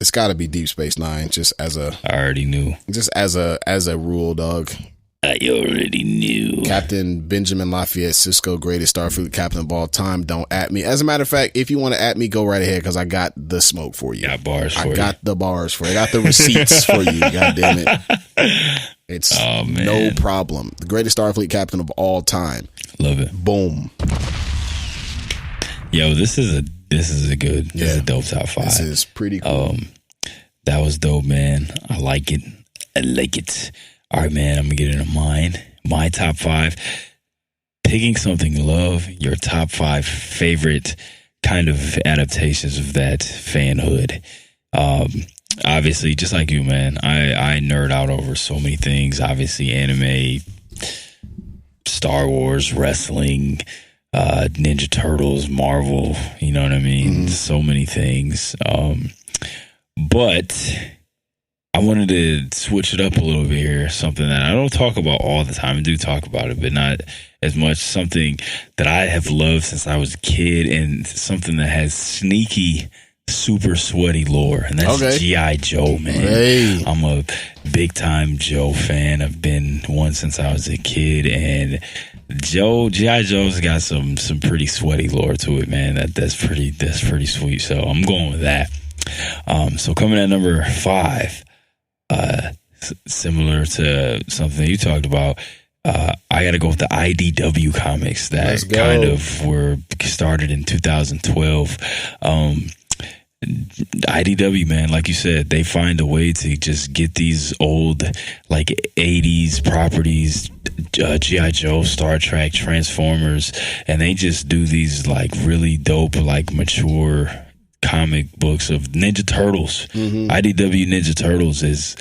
It's gotta be Deep Space Nine, just as a. I already knew. Just as a rule, dog. I already knew. Captain Benjamin Lafayette Sisko, greatest Starfleet captain of all time. Don't at me. As a matter of fact, if you want to at me, go right ahead because I got the smoke for you. Got bars for you. you. I got the bars for you. I got the receipts for you. God damn it. It's no problem. The greatest Starfleet captain of all time. Love it. Boom. Yo, this is a dope top 5. This is pretty cool. That was dope, man. I like it. All right, man, I'm going to get into mine. My top 5. Picking something you love, your top 5 favorite kind of adaptations of that fanhood. Obviously, just like you, man, I nerd out over so many things. Obviously, anime, Star Wars, wrestling, Ninja Turtles, Marvel, you know what I mean? Mm-hmm. So many things. But I wanted to switch it up a little bit here. Something that I don't talk about all the time. I do talk about it, but not as much. Something that I have loved since I was a kid, and something that has sneaky, super sweaty lore, and that's G.I. Joe, man. Hey. I'm a big-time Joe fan. I've been one since I was a kid, and G.I. Joe's got some pretty sweaty lore to it, man. That's pretty sweet. So I'm going with that. So coming at number 5. Similar to something you talked about, I got to go with the IDW comics that kind of were started in 2012. IDW, man, like you said, they find a way to just get these old, like 80s properties, G.I. Joe, Star Trek, Transformers, and they just do these like really dope, like mature comic books of Ninja Turtles. Mm-hmm. IDW Ninja Turtles is,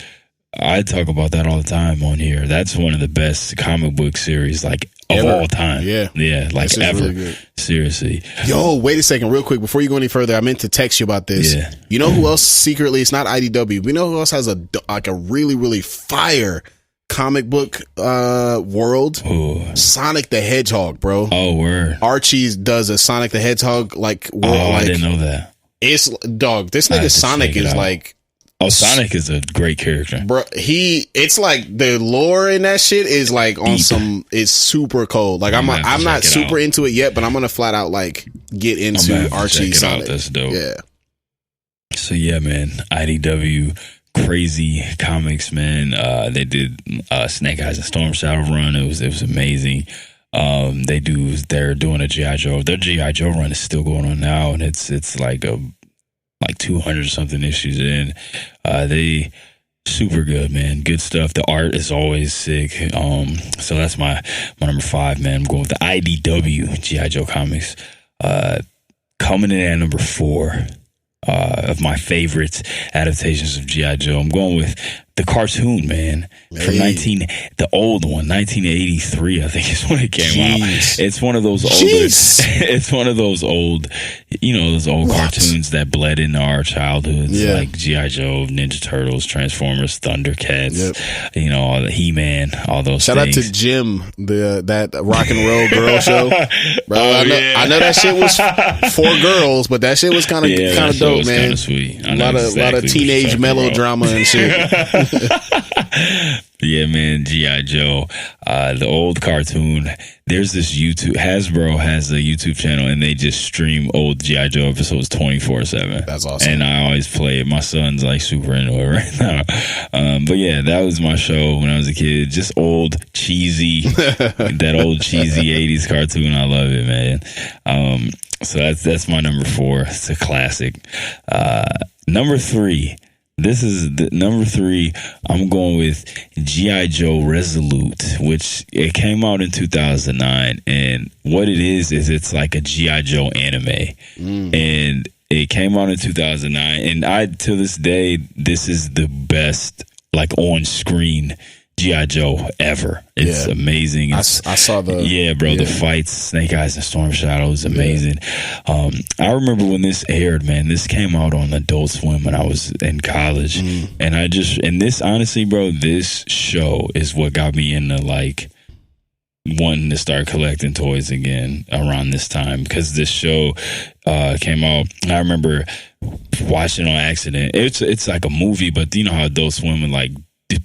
I talk about that all the time on here. That's one of the best comic book series like of all time. Yeah, like ever. Really seriously. Yo, wait a second, real quick before you go any further. I meant to text you about this. Yeah. You know who else secretly? It's not IDW. We know who else has a really really fire comic book world. Ooh. Sonic the Hedgehog, bro. Oh, word. Archie does a Sonic the Hedgehog like world. Oh, I didn't know that. It's dog. This nigga Sonic is like. Oh, Sonic is a great character, bro. It's like the lore in that shit is like on some. It's super cold. Like I'm not super into it yet, but I'm gonna flat out like get into Archie Sonic. That's dope. Yeah. So yeah, man, IDW crazy comics, man. They did Snake Eyes and Storm Shadow run. It was amazing. They're doing a G.I. Joe. Their G.I. Joe run is still going on now, and it's like 200 something issues in. They super good, man. Good stuff. The art is always sick. So that's my number 5, man. I'm going with the IDW G.I. Joe comics. Coming in at number 4 of my favorite adaptations of G.I. Joe, I'm going with the cartoon, man. From the old one, 1983, I think is when it came out. It's one of those older, it's one of those old, those old cartoons that bled into our childhoods, like G.I. Joe, Ninja Turtles, Transformers, Thundercats, all the He-Man, all those Shout things. out to Jim, that rock and roll girl show. Bro, I know that shit was for girls, but that shit was kind of dope, man. Sweet. A lot of teenage melodrama and shit. Yeah, man, G.I. Joe, the old cartoon. There's this YouTube, Hasbro has a YouTube channel, and they just stream old G.I. Joe episodes 24/7. That's awesome. And I always play it. My son's like super into it right now. But yeah, that was my show when I was a kid. Just old, cheesy, that old cheesy 80s cartoon. I love it, man. So that's my number 4. It's a classic. Number 3. This is number 3. I'm going with G.I. Joe Resolute, which it came out in 2009. And what it is it's like a G.I. Joe anime. And it came out in 2009. And to this day, this is the best, like, on-screen G.I. Joe ever. It's amazing. I saw the... Yeah, bro, the fights, Snake Eyes and Storm Shadow is amazing. I remember when this aired, man, this came out on Adult Swim when I was in college. And this, honestly, bro, this show is what got me into, like, wanting to start collecting toys again around this time, because this show came out. I remember watching on accident. It's like a movie, but you know how Adult Swim would, like,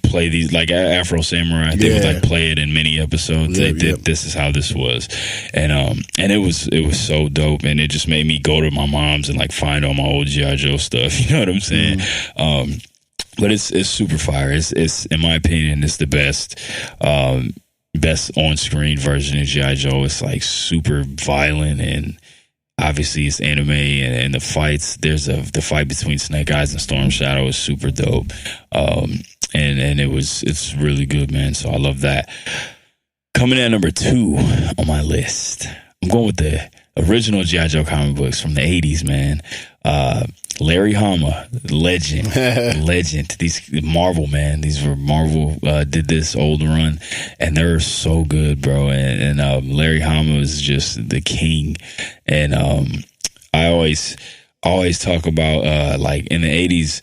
play these, like Afro Samurai, they would like play it in many episodes. They did This Is How This Was, and it was so dope, and it just made me go to my mom's and like find all my old G.I. Joe stuff. You know what I'm saying? But it's super fire. It's in my opinion, it's the best on screen version of G.I. Joe. It's like super violent, and obviously it's anime, and the fights. The fight between Snake Eyes and Storm Shadow is super dope. And it's really good, man. So I love that. Coming at number 2 on my list, I'm going with the original G.I. Joe comic books from the 80s, man. Larry Hama, legend. These Marvel, man. These were Marvel did this old run, and they're so good, bro. And Larry Hama is just the king. And I always talk about like in the 80s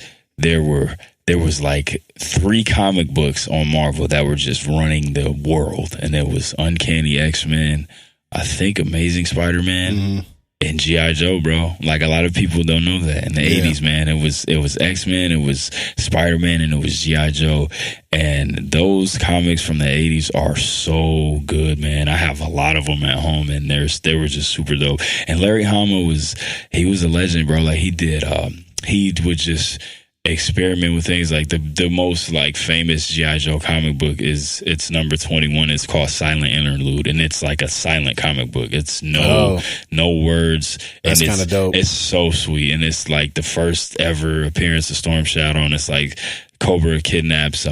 there was like 3 comic books on Marvel that were just running the world, and it was Uncanny X-Men, I think Amazing Spider-Man, and G.I. Joe, bro. Like, a lot of people don't know that. In the 80s, man, it was X-Men, it was Spider-Man, and it was G.I. Joe. And those comics from the 80s are so good, man. I have a lot of them at home, and they were just super dope. And Larry Hama was a legend, bro. Like, he would just experiment with things. Like the most like famous G.I. Joe comic book it's number 21. It's called Silent Interlude, and it's like a silent comic book. It's no words. That's kind of dope. It's so sweet, and it's like the first ever appearance of Storm Shadow, and it's like Cobra kidnaps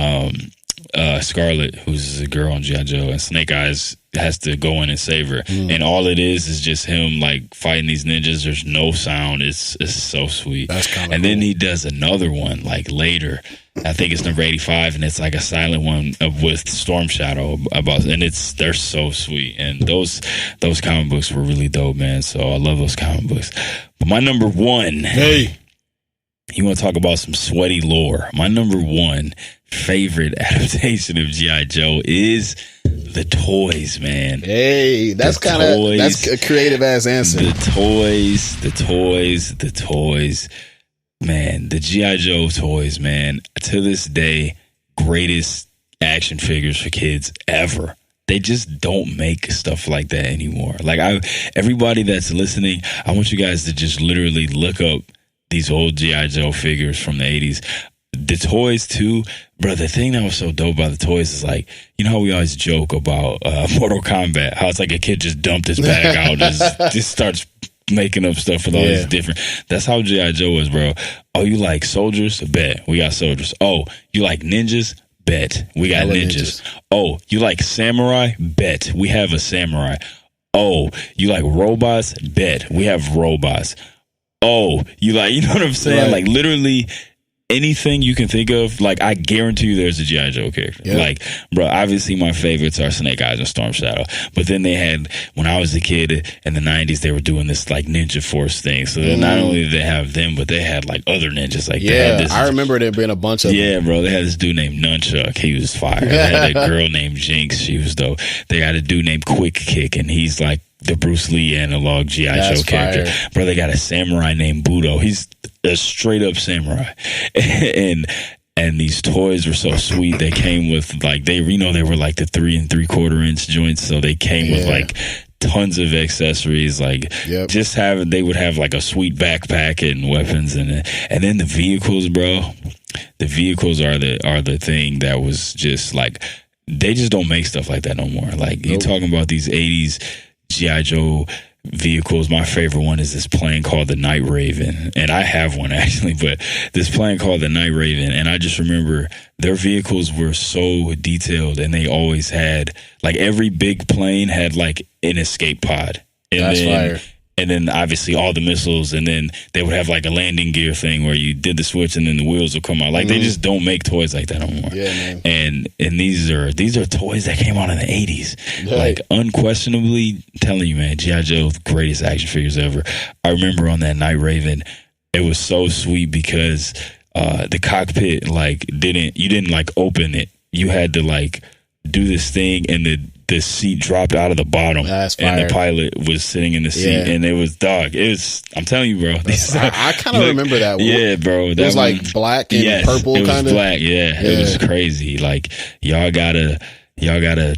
Scarlet, who's a girl on G.I. Joe, and Snake Eyes has to go in and save her. And all it is just him like fighting these ninjas. There's no sound. It's so sweet. That's kind of And cool. then he does another one like later. I think it's number 85, and it's like a silent one with Storm Shadow about, and they're so sweet. And those comic books were really dope, man. So I love those comic books. But my number 1, you want to talk about some sweaty lore? My number 1 favorite adaptation of G.I. Joe is the toys, man. Hey, that's a creative ass answer. The toys. Man, the G.I. Joe toys, man. To this day, greatest action figures for kids ever. They just don't make stuff like that anymore. Like, everybody that's listening, I want you guys to just literally look up these old G.I. Joe figures from the 80s. The toys too, bro. The thing that was so dope about the toys is, like, you know how we always joke about Mortal Kombat, how it's like a kid just dumped his bag out, just starts making up stuff with all these different. That's how G.I. Joe was, bro. Oh, you like soldiers? Bet we got soldiers. Oh, you like ninjas? Bet we got ninjas. Oh, you like samurai? Bet we have a samurai. Oh, you like robots? Bet we have robots. Oh, you know what I'm saying? Like, literally anything you can think of, like, I guarantee you there's a G.I. Joe character. Yep. Like, bro, obviously my favorites are Snake Eyes and Storm Shadow. But then they had, when I was a kid in the 90s, they were doing this, like, Ninja Force thing. So not only did they have them, but they had, like, other ninjas. Like, they had this, I remember there being a bunch of them. Yeah, bro, they had this dude named Nunchuck. He was fire. They had a girl named Jinx. She was dope. They got a dude named Quick Kick, and he's, like, the Bruce Lee analog G.I. Joe character. Fire. Bro, they got a samurai named Budo. He's a straight up samurai. And And these toys were so sweet. They came with like they were like the 3 3/4 inch joints, so they came with like tons of accessories. Like they would have like a sweet backpack and weapons, and then the vehicles, bro. The vehicles are the thing that was just like they just don't make stuff like that no more. Like you talking about these 80s G.I. Joe vehicles. My favorite one is this plane called the Night Raven, and I have one actually, but this plane called the Night Raven, and I just remember their vehicles were so detailed, and they always had like every big plane had like an escape pod. And that's fire. And then obviously all the missiles, and then they would have like a landing gear thing where you did the switch and then the wheels would come out. Like they just don't make toys like that no more. Yeah, man. And these are toys that came out in the 80s. Yeah. Like unquestionably, I'm telling you, man, G.I. Joe, the greatest action figures ever. I remember on that Night Raven, it was so sweet because the cockpit you didn't like open it. You had to like do this thing, and the seat dropped out of the bottom, and the pilot was sitting in the seat, and it was I'm telling you, bro. I kind of remember that one. Yeah, bro. It was like black and purple, kind of. It was black, it was crazy. Like y'all gotta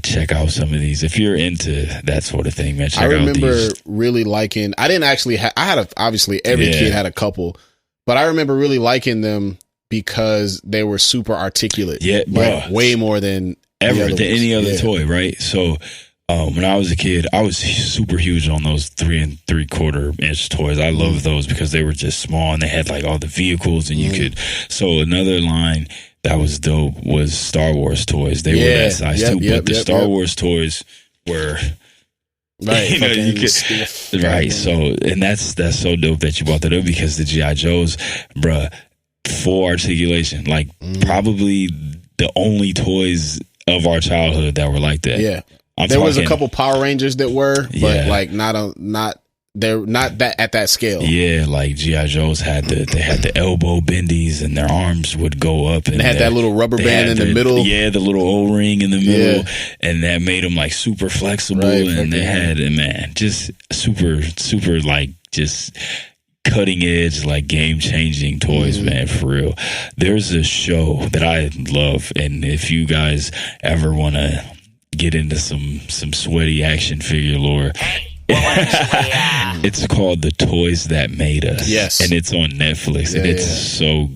check out some of these if you're into that sort of thing, man. I remember really liking. I didn't actually. Obviously every kid had a couple, but I remember really liking them because they were super articulate. Yeah, like way more than any other toy, right? So when I was a kid, I was super huge on those 3 3/4 inch toys. I loved those because they were just small and they had like all the vehicles, and you could. So another line that was dope was Star Wars toys. They were that size too, but the Star Wars toys were. Right, you could, right. So, and that's so dope that you brought that up, because the G.I. Joes, bruh, full articulation, like probably the only toys of our childhood that were like that. Yeah, there was a couple Power Rangers that were, but like they're not that at that scale. Yeah, like G.I. Joe's had the elbow bendies, and their arms would go up, and they had that little rubber band in the middle. Yeah, the little O-ring in the middle, and that made them like super flexible. Right, and they had just super like just cutting edge, like game changing toys, man, for real. There's a show that I love, and if you guys ever want to get into some sweaty action figure lore, it's called The Toys That Made Us. Yes, and it's on Netflix, and it's so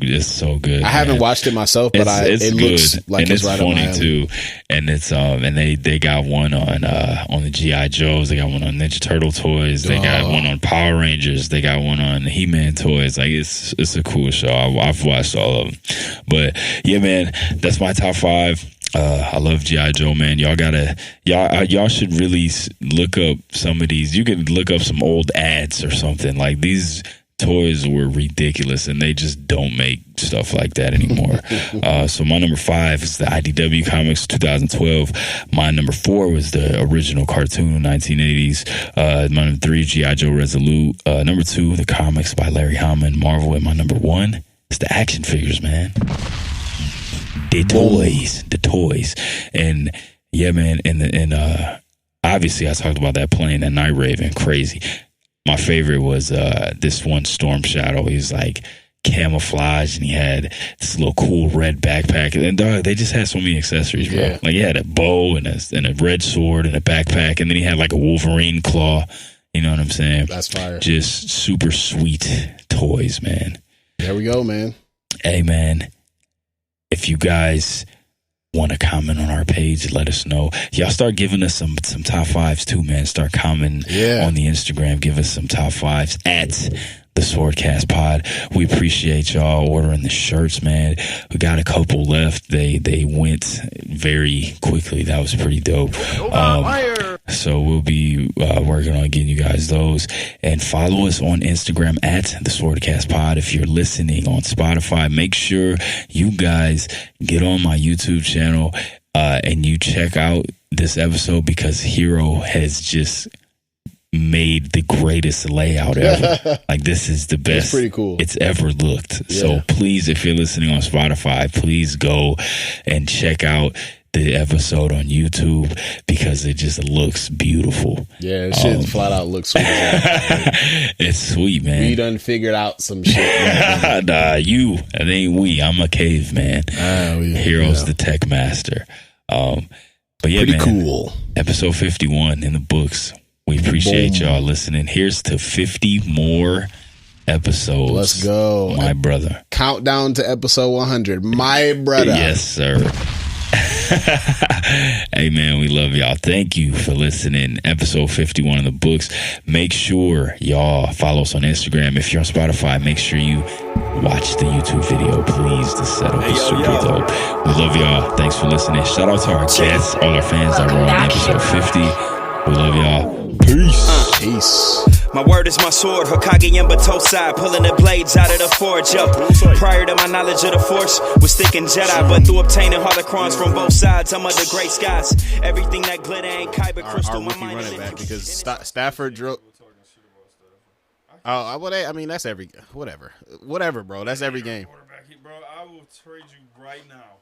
good. I haven't watched it myself, but it looks good. Like and it's right funny too. And it's and they got one on the G.I. Joes. They got one on Ninja Turtle toys. They got one on Power Rangers. They got one on He-Man toys. Like it's a cool show. I've watched all of them. But yeah, man, that's my top 5. I love G.I. Joe, man. Y'all should really look up some of these. You could look up some old ads or something. Like these toys were ridiculous, and they just don't make stuff like that anymore. So my number 5 is the IDW Comics 2012. My number 4 was the original cartoon 1980s. My number 3, G.I. Joe Resolute. Number 2, the comics by Larry Hama and Marvel. And my number 1 is the action figures, man. The toys. And yeah, man, and obviously I talked about that plane, that Night Raven, crazy. My favorite was this one Storm Shadow. He was like camouflage, and he had this little cool red backpack, and they just had so many accessories, bro. Like he had a bow and a red sword and a backpack, and then he had like a Wolverine claw. You know what I'm saying? That's fire. Just super sweet toys, man. There we go, man. Hey, man. If you guys want to comment on our page, let us know. Y'all start giving us some top 5s too, man. Start commenting on the Instagram. Give us some top 5s at the SwordCast Pod. We appreciate y'all ordering the shirts, man. We got a couple left. They went very quickly. That was pretty dope. So we'll be working on getting you guys those. And follow us on Instagram at the SwordCast Pod. If you're listening on Spotify, make sure you guys get on my YouTube channel and you check out this episode, because Hero has just made the greatest layout ever. Like this is the best. It's pretty cool. It's ever looked. So please, if you're listening on Spotify, please go and check out the episode on YouTube because it just looks beautiful. Yeah, shit flat out looks sweet. It's sweet, man. We done figured out some shit. Nah, it ain't we. I'm a caveman. Hero's the tech master. But yeah, pretty man, cool. Episode 51 in the books. We appreciate y'all listening. Here's to 50 more episodes. Let's go. My brother. Countdown to episode 100. My brother. Yes, sir. Hey, man, we love y'all. Thank you for listening. Episode 51 in the books. Make sure y'all follow us on Instagram. If you're on Spotify, make sure you watch the YouTube video, please. The setup is super dope. We love y'all. Thanks for listening. Shout out to our guests, all our fans that were on episode 50. We love y'all. Peace. Peace. My word is my sword, Hokage and Batosai, pulling the blades out of the forge up. Prior to my knowledge of the Force, was thinking Jedi, but through obtaining holocrons from both sides, I'm under gray skies. Everything that glitter ain't kyber crystal. Our rookie running back because Stafford drove. Oh, I mean that's whatever, bro. That's every game. Bro, I will trade you right now.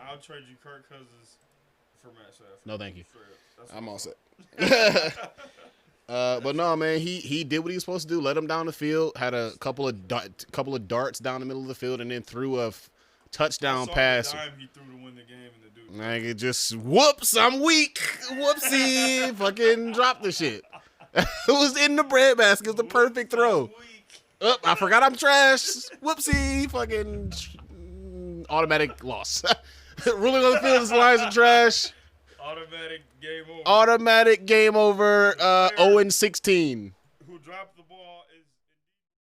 I'll trade you Kirk Cousins for Matt Stafford. No, thank you. I'm all set. But no, man, he did what he was supposed to do. Let him down the field. Had a couple of darts down the middle of the field, and then threw a touchdown pass. The dime he threw to win the game, and the dude. Like, it just whoops. I'm weak. Whoopsie. Fucking dropped the shit. It was in the breadbasket. It was the perfect throw. I forgot I'm trash. Whoopsie. Fucking automatic loss. Ruling on the field is Lions are trash. Automatic game over. Automatic game over. 0-16.